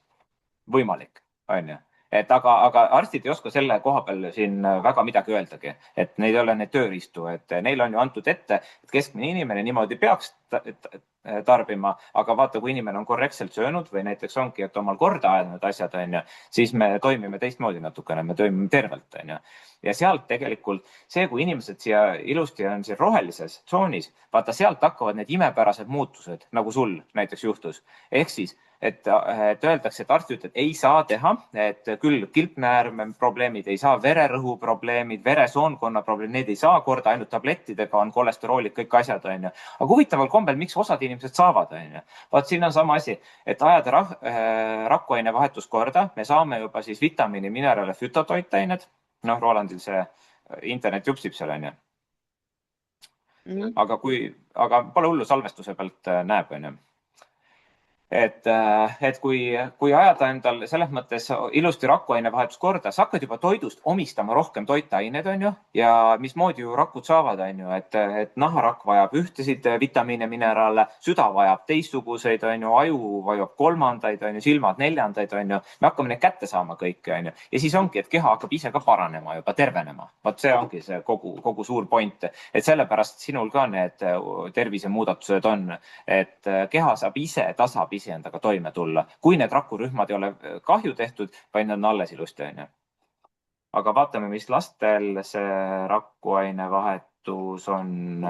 Võimalik, on ju. aga arstid ei oska selle koha peal siin väga midagi öeldagi, et neil ei ole neid tööriistu, et neil on ju antud ette, et keskmine inimene niimoodi peaks tarbima, aga vaata, kui inimene on korrektselt söönud või näiteks ongi, et omal korda ajanud asjad, onju, siis me toimime teistmoodi natukene, me toimime tervelt, onju. Ja sealt tegelikult see, kui inimesed siia ilusti on siin rohelises tsoonis, vaata sealt hakkavad need imepärased muutused, nagu sul näiteks juhtus. ehk siis et öeldakse, et arst ütleb, ei saa teha, et küll kilpnäärme probleemid, ei saa vererõhu probleemid, veresoonkonna probleemid, need ei saa korda, ainult tablettidega on kolesteroolid, kõik asjad, onju. aga huvitaval kombel, miks osad inimesed saavad, onju? vaat siin on sama asi, et ajada rakkuaine vahetus korda, me saame juba siis vitamiini, mineraale, fütotoitained. noh, Rolandil see internet jupsib seal, onju. aga pole hullu, salvestuse pealt näeb, onju. et kui ajada endal selles mõttes ilusti rakkuainevahetus korda, sa hakkad juba toidust omistama rohkem toitained, onju, ja mismoodi ju rakud saavad, onju, et naharakk vajab ühtesid vitamiine, mineraale, süda vajab teistsuguseid, onju, aju vajab kolmandaid, onju, silmad neljandaid, onju. me hakkame neid kätte saama kõiki, onju, ja siis ongi, et keha hakkab ise ka paranema, juba tervenema. vot see ongi see kogu suur point, et sellepärast sinul ka need tervisemuudatused on, et keha saab ise tasapisi endaga toime tulla, kui need rakurühmad ei ole kahju tehtud, vaid nad on alles ilusti, onju. aga vaatame, mis lastel see rakkuainevahetus on.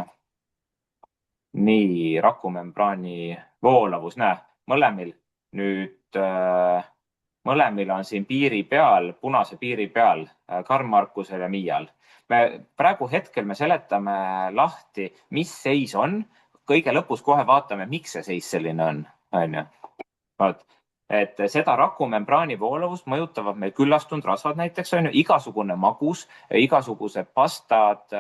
nii, rakumembraani voolavus, näe, mõlemil nüüd mõlemil on siin piiri peal, punase piiri peal, Karl Markusel ja Miial. praegu hetkel me seletame lahti, mis seis on. kõige lõpus kohe vaatame, miks see seis selline on. onju. et seda rakumembraani voolavust mõjutavad meil küllastunud rasvad näiteks, onju, igasugune magus, igasugused pastad.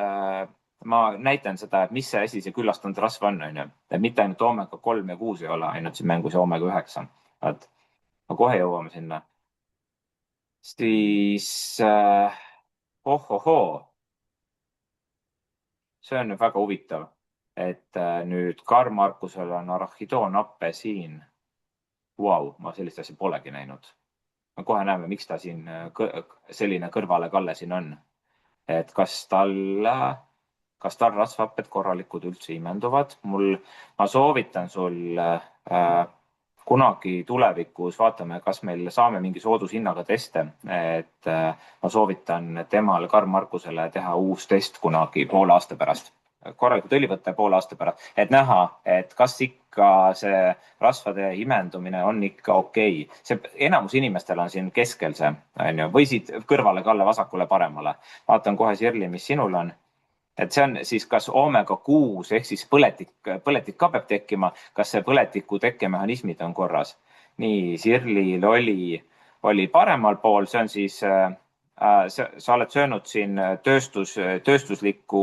ma näitan seda, et mis see asi see küllastunud rasv on, onju. et mitte ainult oomega 3 ja 6 ei ole ainult siin mängus ja oomega 9. no kohe jõuame sinna. siis ohohoo. see on väga huvitav, et nüüd Karl Markusel on arachidoonappe siin. Vau, ma sellist asja polegi näinud. me kohe näeme, miks ta siin selline kõrvalekalle siin on. et kas tal rasvhapped korralikud üldse imenduvad? ma soovitan sul kunagi tulevikus, vaatame, kas meil saame mingi soodushinnaga teste, et ma soovitan temal, Karl Markusele teha uus test kunagi poole aasta pärast. korralikult õli võtta poole aasta pärast, et näha, et kas ikka see rasvade imendumine on ikka okei. see enamus inimestel on siin keskel see, onju, või siit kõrvale kalle vasakule-paremale. vaatan kohe, Sirli, mis sinul on. et see on siis kas oomega 6 ehk siis põletik ka peab tekkima, kas see põletiku tekkemehhanismid on korras. nii, Sirlil oli paremal pool, see on siis sa oled söönud siin tööstuslikku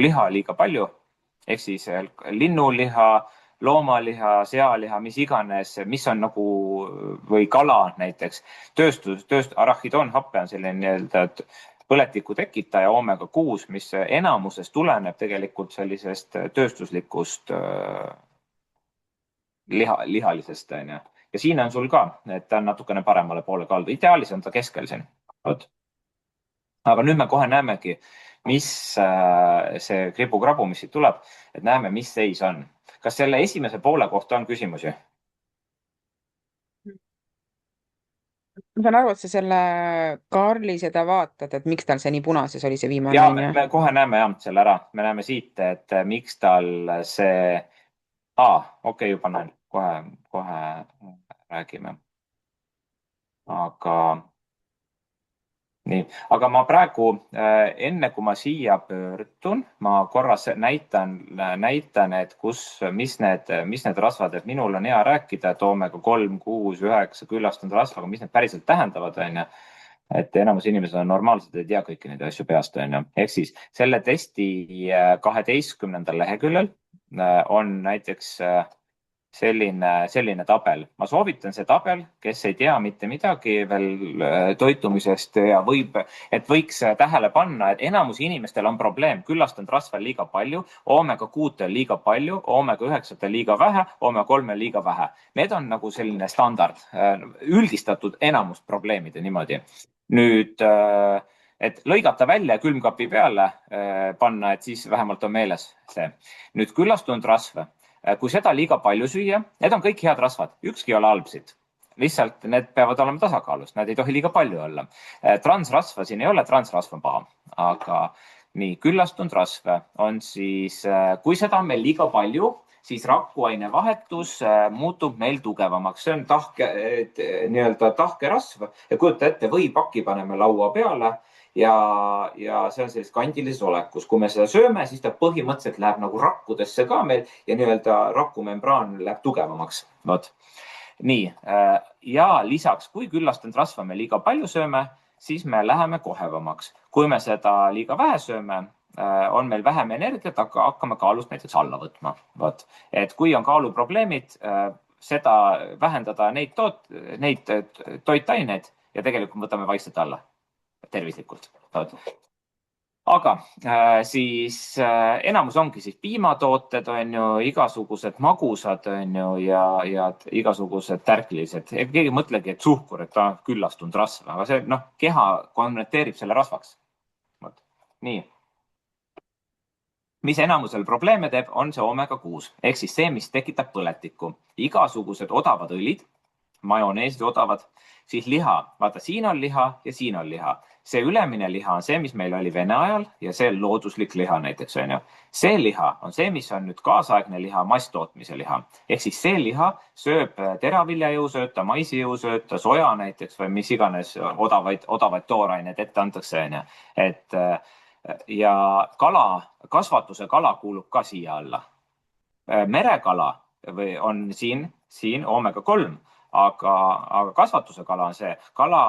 liha liiga palju, ehk siis linnuliha, loomaliha, sealiha, mis iganes, mis on nagu, või kala näiteks. Arachidoonhappe on selline nii-öelda põletiku tekitaja oomega 6, mis enamuses tuleneb tegelikult sellisest tööstuslikust lihalisest, onju. ja siin on sul ka, et ta on natukene paremale poole kaldu. Ideaalis on ta keskel siin. aga nüüd me kohe näemegi, mis see kribu-krabu, mis siit tuleb, et näeme, mis seis on. kas selle esimese poole kohta on küsimusi? ma saan aru, et sa selle Karli seda vaatad, et miks tal see nii punases oli, see viimane ja on ju? me kohe näeme jah selle ära, me näeme siit, et miks tal see okei, juba näen, kohe räägime. aga ma praegu enne, kui ma siia pöördun, ma korras näitan, et mis need rasvad, et minul on hea rääkida, et oomega 3, 6, 9 küllastunud rasvaga, mis need päriselt tähendavad, onju. et enamus inimesed on normaalsed, ei tea kõiki neid asju peast, onju. ehk siis selle testi 12. leheküljel on näiteks selline tabel. Ma soovitan see tabel, kes ei tea mitte midagi veel toitumisest ja võiks tähele panna, et enamus inimestel on probleem, küllastanud rasva liiga palju, oomega-6 on liiga palju, oomega-9 on liiga vähe, oomega-3 on liiga vähe. Need on nagu selline standard, üldistatud enamus probleemide niimoodi. Nüüd, et lõigata välja külmkapi peale panna, et siis vähemalt on meeles see. Nüüd küllastunud rasv, kui seda liiga palju süüa, need on kõik head rasvad, ükski ei ole halb siit. Lihtsalt need peavad olema tasakaalus, nad ei tohi liiga palju olla. Transrasva siin ei ole, transrasv on paha, aga nii, küllastunud rasv on siis, kui seda on meil liiga palju, siis rakuaine vahetus muutub meil tugevamaks. See on nii-öelda tahkerasv ja kujuta ette, võipaki paneme laua peale ja see on sellises kandilises olekus. Kui me seda sööme, siis ta põhimõtteliselt läheb nagu rakkudesse ka meil ja nii-öelda rakumembraan läheb tugevamaks. Vot. Nii, ja lisaks, kui küllastanud rasva me liiga palju sööme, siis me läheme kohevamaks. Kui me seda liiga vähe sööme, on meil vähem energiat, aga hakkame kaalust näiteks alla võtma. Vot. Et kui on kaaluprobleemid, seda vähendada neid toitaineid ja tegelikult võtame vaikselt alla tervislikult. Aga siis enamus ongi siis piimatooted, on ju, igasugused magusad, on ju, ja igasugused tärklised. Keegi ei mõtlegi, et suhkur, et ta on küllastunud rasv, aga see, keha konverteerib selle rasvaks. Nii. Mis enamusel probleeme teeb, on see oomega-6 ehk siis see, mis tekitab põletikku. Igasugused odavad õlid, majoneesid odavad, siis liha. Vaata, siin on liha ja siin on liha. See ülemine liha on see, mis meil oli Vene ajal ja see looduslik liha näiteks, on ju. See liha on see, mis on nüüd kaasaegne liha, masstootmise liha. Ehk siis see liha sööb teraviljajõusööta, maisijõusööta, soja näiteks või mis iganes odavaid tooraineid ette antakse, on ju. Ja kasvatuse kala kuulub ka siia alla. Merekala on siin oomega-3, aga kasvatuse kala on see. Kala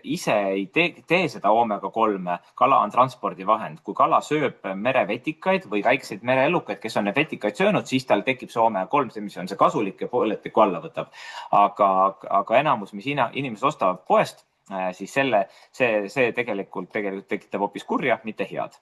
ise ei tee seda oomega-3, kala on transpordivahend. Kui kala sööb merevetikaid või väikseid mereelukaid, kes on need vetikaid söönud, siis tal tekib see oomega-3, see, mis on see kasulik ja põletikku alla võtab. Aga enamus, mis inimesed ostavad poest, siis see tegelikult tekitab hoopis kurja, mitte head.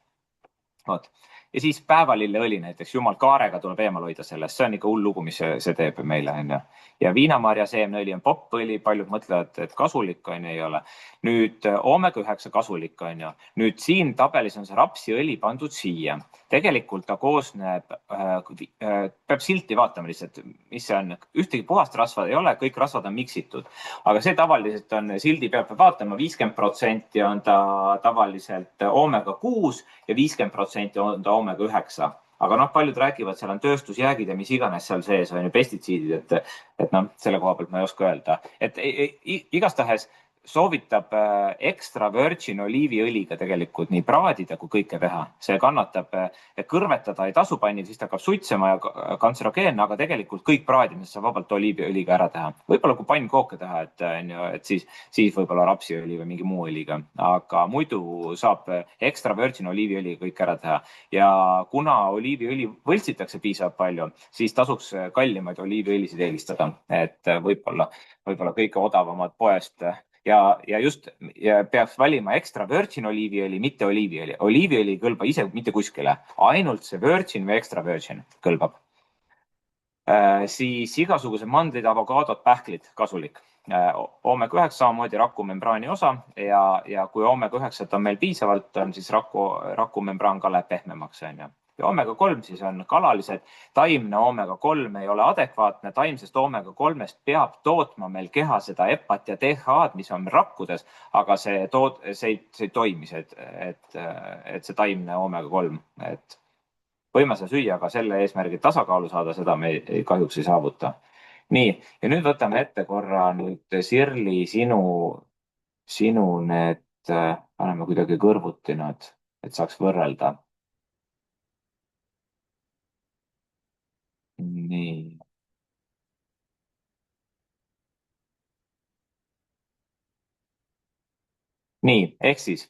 Vot. Ja siis päevalilleõli näiteks, jumal kaarega tuleb eemal hoida sellest, see on ikka hull lugu, mis see teeb meile, on ju. Ja viinamarja seemneõli on poppõli, paljud mõtlevad, et kasulik, on ju, ei ole. Nüüd oomega-9 kasulik, on ju. Nüüd siin tabelis on see rapsiõli pandud siia. Tegelikult ta koosneb, peab silti vaatama lihtsalt, mis see on. Ühtegi puhast rasva ei ole, kõik rasvad on miksitud. Aga see tavaliselt on, sildi peab vaatama, 50% on ta tavaliselt oomega-6 ja 50% on ta oomega-9. Aga paljud räägivad, seal on tööstusjäägid ja mis iganes seal sees on ju pestitsiidid, et selle koha pealt ma ei oska öelda. Et igastahes soovitab extra virgin oliiviõliga tegelikult nii praadida kui kõike teha. See kannatab, kõrvetada ei tasu pannil, siis ta hakkab suitsema ja kantserogeenne, aga tegelikult kõik praadimist saab vabalt oliiviõliga ära teha. Võib-olla kui pannkooke teha, et siis võib-olla rapsiõli või mingi muu õliga. Aga muidu saab extra virgin oliiviõliga kõik ära teha. Ja kuna oliiviõli võltsitakse piisavalt palju, siis tasuks kallimaid oliiviõlisid eelistada. Et võib-olla kõige odavamad poest. Ja peaks valima extra virgin oliiviõli, mitte oliiviõli. Oliiviõli ei kõlba ise mitte kuskile, ainult see virgin või extra virgin kõlbab. Siis igasugused mandlid, avokaadod, pähklid, kasulik. Oomega-9 samamoodi rakumembraani osa ja kui oomega-9 on meil piisavalt, on siis rakumembraan ka läheb pehmemaks, on ju. Ja oomega-3 siis on kalalised. Taimne oomega-3 ei ole adekvaatne. Taimsest oomega-3-st peab tootma meil keha seda EPA-t ja DHA-d, mis on rakkudes, aga see ei toimi, et see taimne oomega-3. Võime seda süüa, aga selle eesmärgil tasakaalu saada, seda me kahjuks ei saavuta. Nii, ja nüüd võtame ette korra nüüd Sirli sinu need, paneme kuidagi kõrvuti nad, et saaks võrrelda. Nii. Nii, ehk siis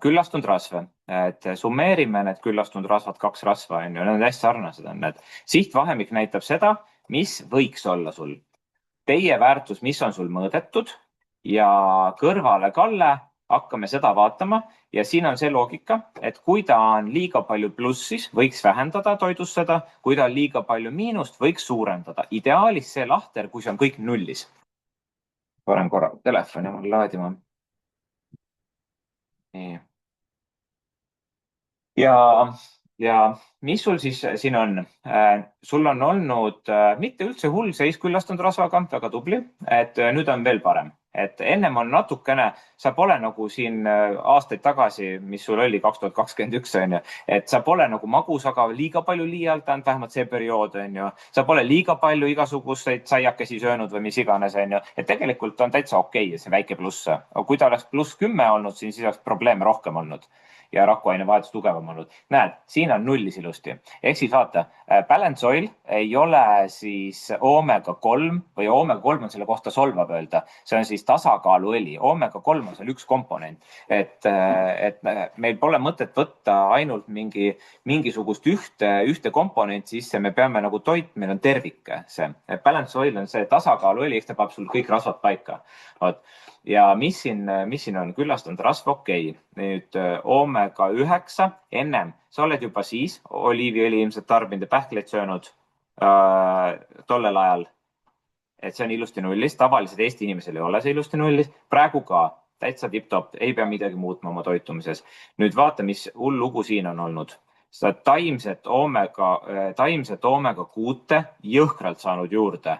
küllastunud rasve, et summeerime need küllastunud rasvad, 2 rasva, on ju, need hästi sarnased on need. Sihtvahemik näitab seda, mis võiks olla sul teie väärtus, mis on sul mõõdetud ja kõrvale Kalle, hakkame seda vaatama ja siin on see loogika, et kui ta on liiga palju plussis, võiks vähendada toidustada, kui ta on liiga palju miinust, võiks suurendada. Ideaalis see lahter, kui see on kõik nullis. panen korra telefoni mul laadima. Nii. ja mis sul siis siin on? Sul on olnud mitte üldse hull seis küllastunud rasvaga, väga tubli, et nüüd on veel parem. Et ennem on natukene, sa pole nagu siin aastaid tagasi, mis sul oli 2021, on ju, et sa pole nagu magusaga liiga palju liialdanud, vähemalt see periood, on ju. Sa pole liiga palju igasuguseid saiakesi söönud või mis iganes, on ju. Et tegelikult on täitsa okei, see väike pluss. Kui ta oleks +10 olnud, siis oleks probleeme rohkem olnud ja rakuainevahetus tugevam olnud. Näed, siin on nullis ilusti. Ehk siis vaata, Balance Oil ei ole siis omega-3 või omega-3 on selle kohta solvav öelda. See on siis tasakaaluõli. Omega-3 on seal üks komponent. Et meil pole mõtet võtta ainult mingisugust ühte komponenti sisse. Me peame nagu meil on tervik see. Balance Oil on see tasakaaluõli, eks ta paneb sul kõik rasvad paika. Ja mis siin on küllastunud rasva, okei. Nüüd omega-9, ennem, sa oled juba siis oliiviõli ilmselt tarbinud ja pähkleid söönud tollel ajal. Et see on ilusti nullis, tavaliselt Eesti inimesel ei ole see ilusti nullis. Praegu ka, täitsa tipp-topp, ei pea midagi muutma oma toitumises. Nüüd vaata, mis hull lugu siin on olnud. Seda taimset omega-6 jõhkralt saanud juurde.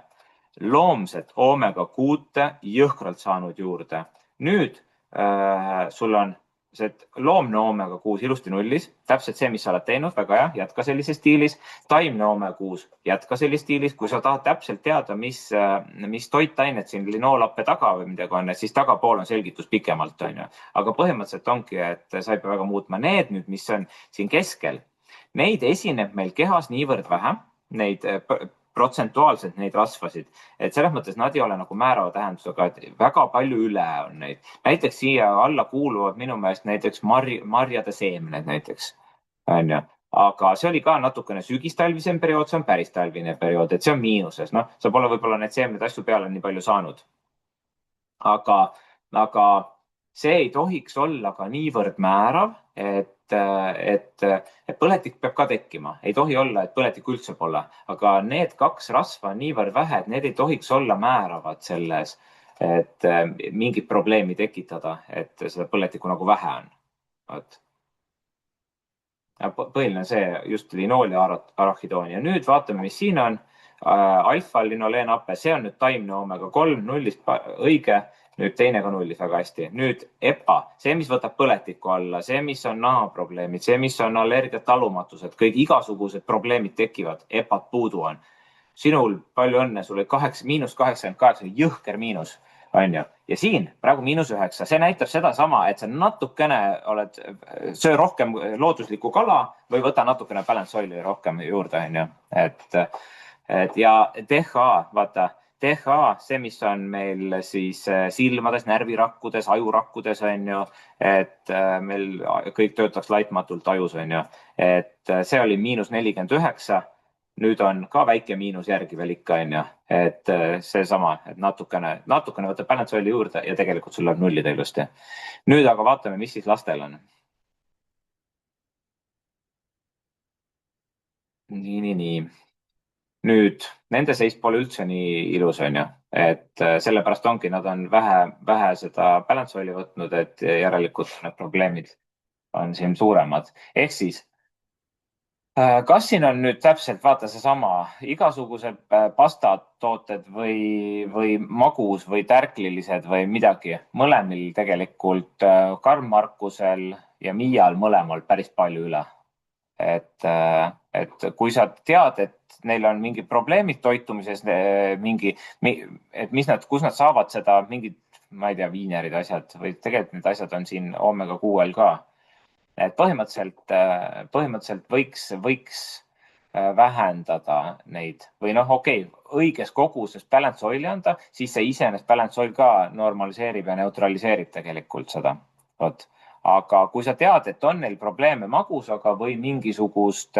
Loomset omega-6 jõhkralt saanud juurde. Nüüd sul on see loomne omega-6 ilusti nullis, täpselt see, mis sa oled teinud, väga hea, jätka sellises stiilis. Taimne omega-6, jätka sellises stiilis. Kui sa tahad täpselt teada, mis toitained siin linoolappe taga või midagi on, siis tagapool on selgitus pikemalt, on ju. Aga põhimõtteliselt ongi, et sa ei pea väga muutma. Need nüüd, mis on siin keskel, neid esineb meil kehas niivõrd vähe, neid protsentuaalselt neid rasvasid, et selles mõttes nad ei ole nagu määrava tähendusega, et väga palju üle on neid. Näiteks siia alla kuuluvad minu meelest näiteks marjade seemned näiteks, on ju. Aga see oli ka natukene sügistalvisem periood, see on päris talvine periood, et see on miinuses. No, sa pole võib-olla need seemned asju peale nii palju saanud. Aga see ei tohiks olla ka niivõrd määrav, et põletik peab ka tekkima. Ei tohi olla, et põletik üldse pole. Aga need kaks rasva on niivõrd vähe, et need ei tohiks olla määravad selles, et mingit probleemi tekitada, et seda põletikku nagu vähe on. Põhiline see just linool ja arahidoon. Ja nüüd vaatame, mis siin on. Alfa-linoleenappe, see on nüüd taimne omega-3, nullist õige. Nüüd teine ka nullis väga hästi. Nüüd EPA, see, mis võtab põletiku alla, see, mis on nahaprobleemid, see, mis on allergiatalumatused, kõik igasugused probleemid tekivad, EPA-t puudu on. Sinul palju õnne, sul oli -88, jõhker miinus, on ju. Ja siin praegu -9, see näitab sedasama, et sa natukene söö rohkem looduslikku kala või võta natukene balance oili rohkem juurde, on ju. Ja DHA, vaata. DHA, see, mis on meil siis silmades, närvirakkudes, ajurakkudes, on ju, et meil kõik töötaks laitmatult ajus, on ju. Et see oli -49, nüüd on ka väike miinus järgi veel ikka, on ju. Et see sama, et natukene võtab balance oili juurde ja tegelikult sul läheb nullida ilusti. Nüüd aga vaatame, mis siis lastel on. Nii. Nüüd, nende seis pole üldse nii ilus, on ju, et sellepärast ongi, nad on vähe seda balance oili võtnud, et järelikult need probleemid on siin suuremad. Ehk siis, kas siin on nüüd täpselt, vaata seesama, igasugused pastatooted või magus või tärklilised või midagi, mõlemil tegelikult Karl Markusel ja Miial mõlemal päris palju üle. Et kui sa tead, et neil on mingid probleemid toitumises, kus nad saavad seda mingid, ma ei tea, viinerid asjad või tegelikult need asjad on siin omega-6 ka. Et põhimõtteliselt võiks vähendada neid või õiges koguses balance oili anda, siis see iseenesest balance oil ka normaliseerib ja neutraliseerib tegelikult seda. Aga kui sa tead, et on neil probleeme magusaga või mingisugust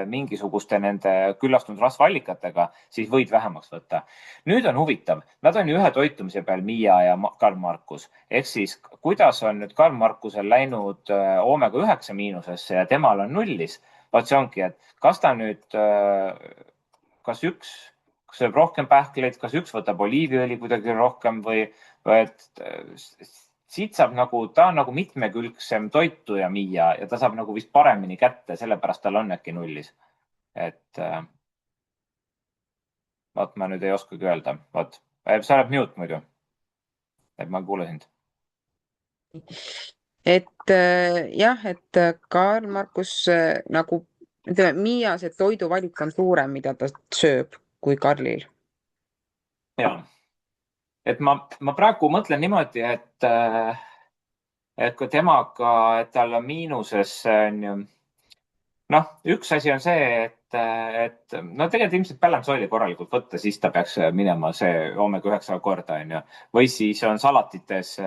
mingisuguste nende küllastunud rasvaallikatega, siis võid vähemaks võtta. Nüüd on huvitav, nad on ju ühe toitumise peal, Miia ja Karl Markus. Ehk siis, kuidas on nüüd Karl Markusel läinud oomega 9 miinusesse ja temal on nullis? Vaat see ongi, et kas ta nüüd, kas üks sööb rohkem pähkleid, kas üks võtab oliiviõli kuidagi rohkem või et siit saab nagu, ta on nagu mitmekülgsem toituja Miia ja ta saab nagu vist paremini kätte, sellepärast tal on äkki nullis. Et vaat ma nüüd ei oskagi öelda, vaat sa oled mute muidu. Et ma ei kuule sind. Et jah, et Karl Markus nagu, ütleme, Miia see toiduvalik on suurem, mida ta sööb kui Karlil. Ja. Et ma praegu mõtlen niimoodi, et kui temaga, et tal on miinuses, on ju, noh, üks asi on see, et no tegelikult ilmselt balance oili korralikult võtta, siis ta peaks minema see oomega 9 korda, on ju. Või siis on salatites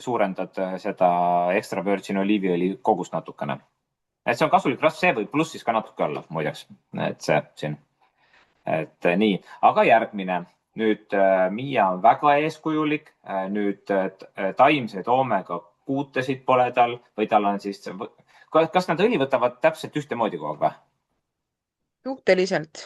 suurendad seda extra virgin oliiviõli kogust natukene. Et see on kasulik rasv, see võib plussis ka natuke olla, muideks. Et see siin. Et nii, aga järgmine. Nüüd Miia on väga eeskujulik, nüüd taimseid oomega 6 pole tal või tal on siis, kas nad õli võtavad täpselt ühtemoodi kogu aeg või? Suhteliselt.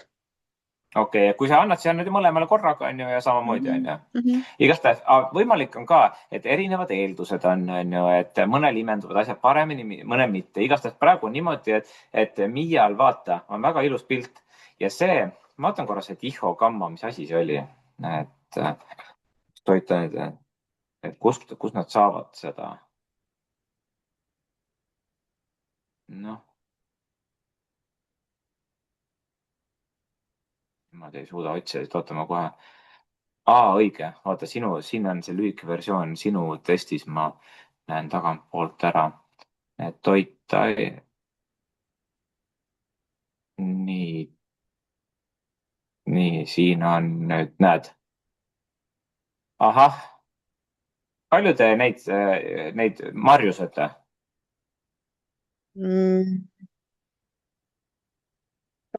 Okei, kui sa annad siia nüüd mõlemale korraga on ju ja samamoodi on ju. Igastahes võimalik on ka, et erinevad eeldused on ju, et mõnel imenduvad asjad paremini, mõnel mitte. Igastahes praegu on niimoodi, et Miial vaata, on väga ilus pilt ja see, ma vaatan korra see Tiho Gamma, mis asi see oli, et toitanid, et kust nad saavad seda. Noh. Ma ei suuda otsida, et ootame kohe. Õige. Vaata, siin on see lühike versioon sinu testis. Ma näen tagantpoolt ära. Et toita. Nii, siin on nüüd, näed. Ahah. Palju te neid marju sööte?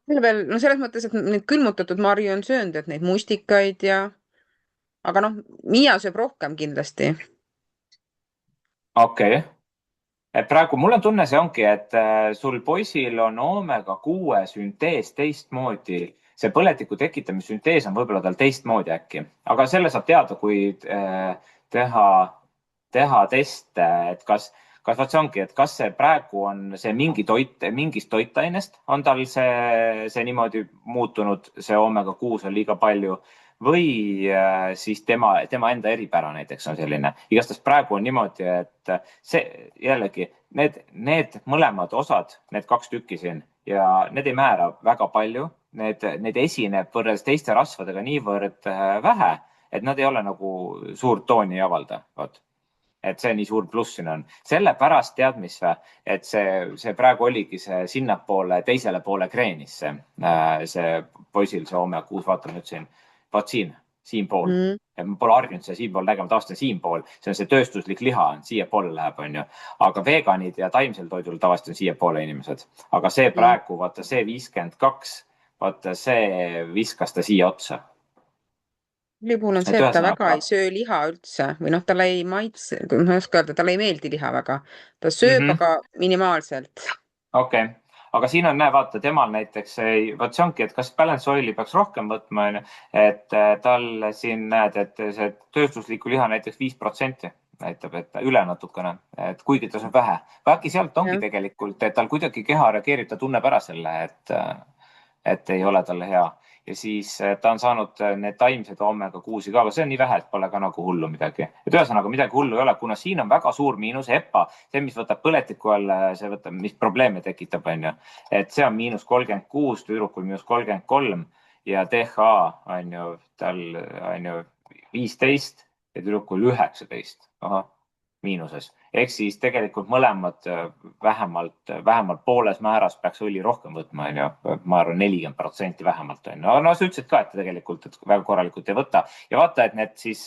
Veel, no selles mõttes, et neid külmutatud marju on söönud, et neid mustikaid ja, aga noh, Miia sööb rohkem kindlasti. Okei. Praegu mul on tunne, see ongi, et sul poisil on oomega 6 süntees teistmoodi. See põletiku tekitamise süntees on võib-olla tal teistmoodi äkki, aga selle saab teada, kui teha teste, et kas vaat see ongi, et kas see praegu on see mingist toitainest on tal see niimoodi muutunud, see oomega 6 on liiga palju või siis tema enda eripära näiteks on selline. Igastahes praegu on niimoodi, et see jällegi, need mõlemad osad, need 2 tükki siin ja need ei määra väga palju. Need esineb võrreldes teiste rasvadega niivõrd vähe, et nad ei ole nagu suurt tooni ei avalda. Et see nii suur pluss siin on. Sellepärast tead mis või, et see praegu oligi see sinnapoole, teisele poole kreenis see poisil, see oomega 6, vaatan nüüd siin. Vaat siinpool. Ma pole harjunud see siinpool nägema, tavaliselt on siinpool. See on see tööstuslik liha, siia poole läheb, on ju. Aga veganid ja taimsel toidul tavaliselt on siia poole inimesed. Aga see praegu, vaata see 52, vaata see viskas ta siia otsa. Lipuun on see, et ta väga ei söö liha üldse või noh, talle ei maitse, ma ei oska öelda, talle ei meeldi liha väga. Ta sööb, aga minimaalselt. Okei. Aga siin on, näe, vaata, temal näiteks, vaat see ongi, et kas balance oili peaks rohkem võtma, et tal siin näed, et see tööstusliku liha näiteks 5% näitab, et üle natukene, et kuigi ta sööb vähe. Või äkki sealt ongi tegelikult, et tal kuidagi keha reageerib, ta tunneb ära selle, et ei ole talle hea. Ja siis ta on saanud need taimsed oomega 6 ka, aga see on nii vähe, et pole ka nagu hullu midagi. Et ühesõnaga midagi hullu ei ole, kuna siin on väga suur miinus EPA, see, mis võtab põletiku all, see võtab, mis probleeme tekitab, on ju. Et see on -36, tüdrukul -33 ja DHA on ju tal on ju 15 ja tüdrukul 19. Ahah, miinuses. Ehk siis tegelikult mõlemad vähemalt pooles määras peaks õli rohkem võtma, on ju. Ma arvan 40% vähemalt on. No sa ütlesid ka, et tegelikult et väga korralikult ei võta. Ja vaata, et need siis,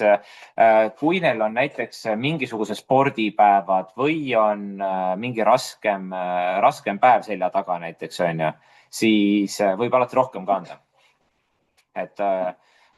kui neil on näiteks mingisuguse spordipäevad või on mingi raskem päev selja taga näiteks, on ju, siis võib alati rohkem ka anda. et,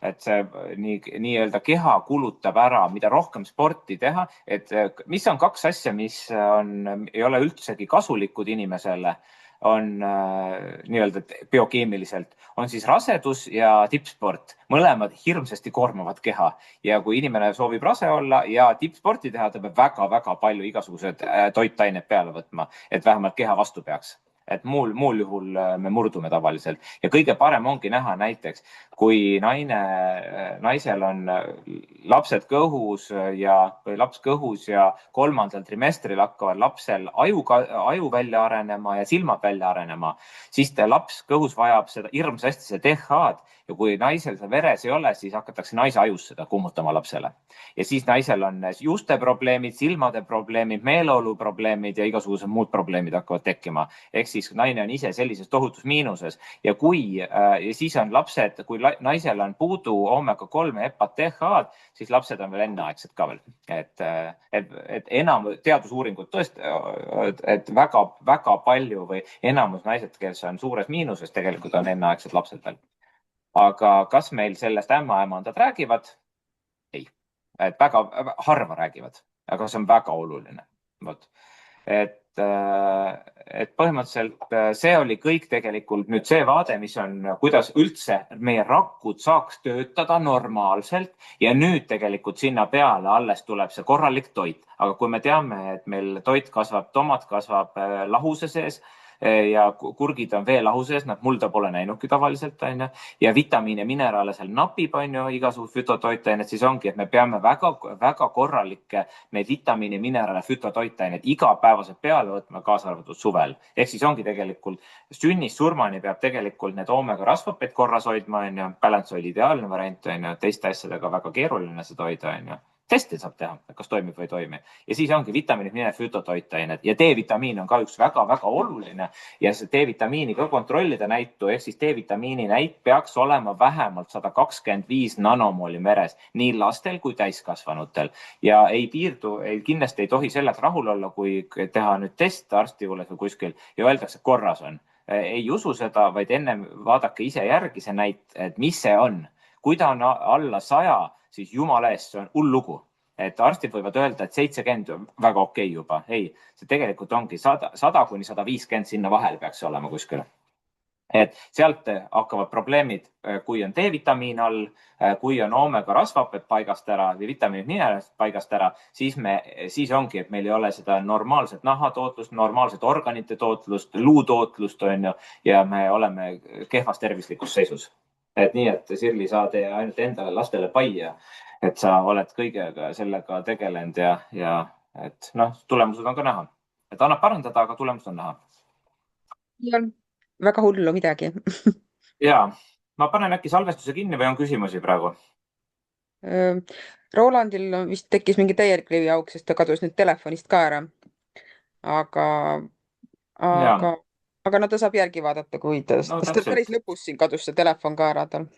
et see nii-öelda keha kulutab ära, mida rohkem sporti teha, et mis on kaks asja, mis ei ole üldsegi kasulikud inimesele, on nii-öelda biokeemiliselt, on siis rasedus ja tippsport. Mõlemad hirmsasti koormavad keha ja kui inimene soovib rase olla ja tippsporti teha, ta peab väga-väga palju igasugused toitained peale võtma, et vähemalt keha vastu peaks. Et muul juhul me murdume tavaliselt ja kõige parem ongi näha näiteks, kui naisel on lapsed kõhus või laps kõhus ja 3. trimestril hakkavad lapsel aju välja arenema ja silmad välja arenema, siis laps kõhus vajab seda hirmsasti, seda DHA-d ja kui naisel seda veres ei ole, siis hakatakse naise ajus seda kummutama lapsele. Ja siis naisel on juuste probleemid, silmade probleemid, meeleoluprobleemid ja igasugused muud probleemid hakkavad tekkima. Ehk siis naine on ise sellises tohutus miinuses ja siis on lapsed, kui naisel on puudu oomega-3 hepat DHA-d, siis lapsed on veel enneaegsed ka veel. Et enam teadusuuringud tõesti, et väga palju või enamus naised, kes on suures miinuses, tegelikult on enneaegsed lapsed veel. Aga kas meil sellest ämmaemandad räägivad? Ei, et väga harva räägivad, aga see on väga oluline. Vot. Et põhimõtteliselt see oli kõik tegelikult nüüd see vaade, mis on, kuidas üldse meie rakud saaks töötada normaalselt ja nüüd tegelikult sinna peale alles tuleb see korralik toit. Aga kui me teame, et meil toit kasvab, tomat kasvab lahuse sees ja kurgid on veelahuse sees, nad mulda pole näinudki tavaliselt, on ju, ja vitamiine, mineraale seal napib, on ju, igasugused fütotoitainet, siis ongi, et me peame väga korralikke neid vitamiine, mineraale, fütotoitainet igapäevaselt peale võtma, kaasa arvatud suvel. Ehk siis ongi tegelikult sünnist surmani peab tegelikult need oomega rasvapeid korras hoidma, on ju, balance oli ideaalne variant, on ju, teiste asjadega väga keeruline seda hoida, on ju. Testi saab teha, kas toimib või ei toimi. Ja siis ongi vitamiinid, mineraalid, fütotoitained ja D-vitamiin on ka üks väga-väga oluline ja see D-vitamiini ka kontrollida näitu, ehk siis D-vitamiini näit peaks olema vähemalt 125 nanomooli meres, nii lastel kui täiskasvanutel. Ja kindlasti ei tohi sellega rahul olla, kui teha nüüd test arsti juures või kuskil ja öeldakse, et korras on. Ei usu seda, vaid enne vaadake ise järgi see näit, et mis see on. Kui ta on alla 100, siis jumala eest, see on hull lugu. Et arstid võivad öelda, et 70 on väga okei juba. Ei, see tegelikult ongi 100 kuni 150 sinna vahel peaks olema kuskil. Et sealt hakkavad probleemid, kui on D-vitamiin all, kui on oomega rasvhaped paigast ära või vitamiinid mineraalid paigast ära, siis ongi, et meil ei ole seda normaalset nahatootlust, normaalset organite tootlust, luutootlust, on ju, ja me oleme kehvas tervislikus seisus. Et nii, et Sirli, sa tee ainult endale lastele paia, et sa oled kõigega sellega tegelenud ja et tulemused on ka näha. Et annab parandada, aga tulemused on näha. Ei olnud väga hullu midagi. Ja, ma panen äkki salvestuse kinni või on küsimusi praegu? Rolandil vist tekkis mingi täielik leviauk, sest ta kadus nüüd telefonist ka ära. Aga no ta saab järgi vaadata, kui ta päris lõpus siin kadus see telefon ka ära tal.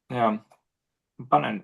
Ja, panen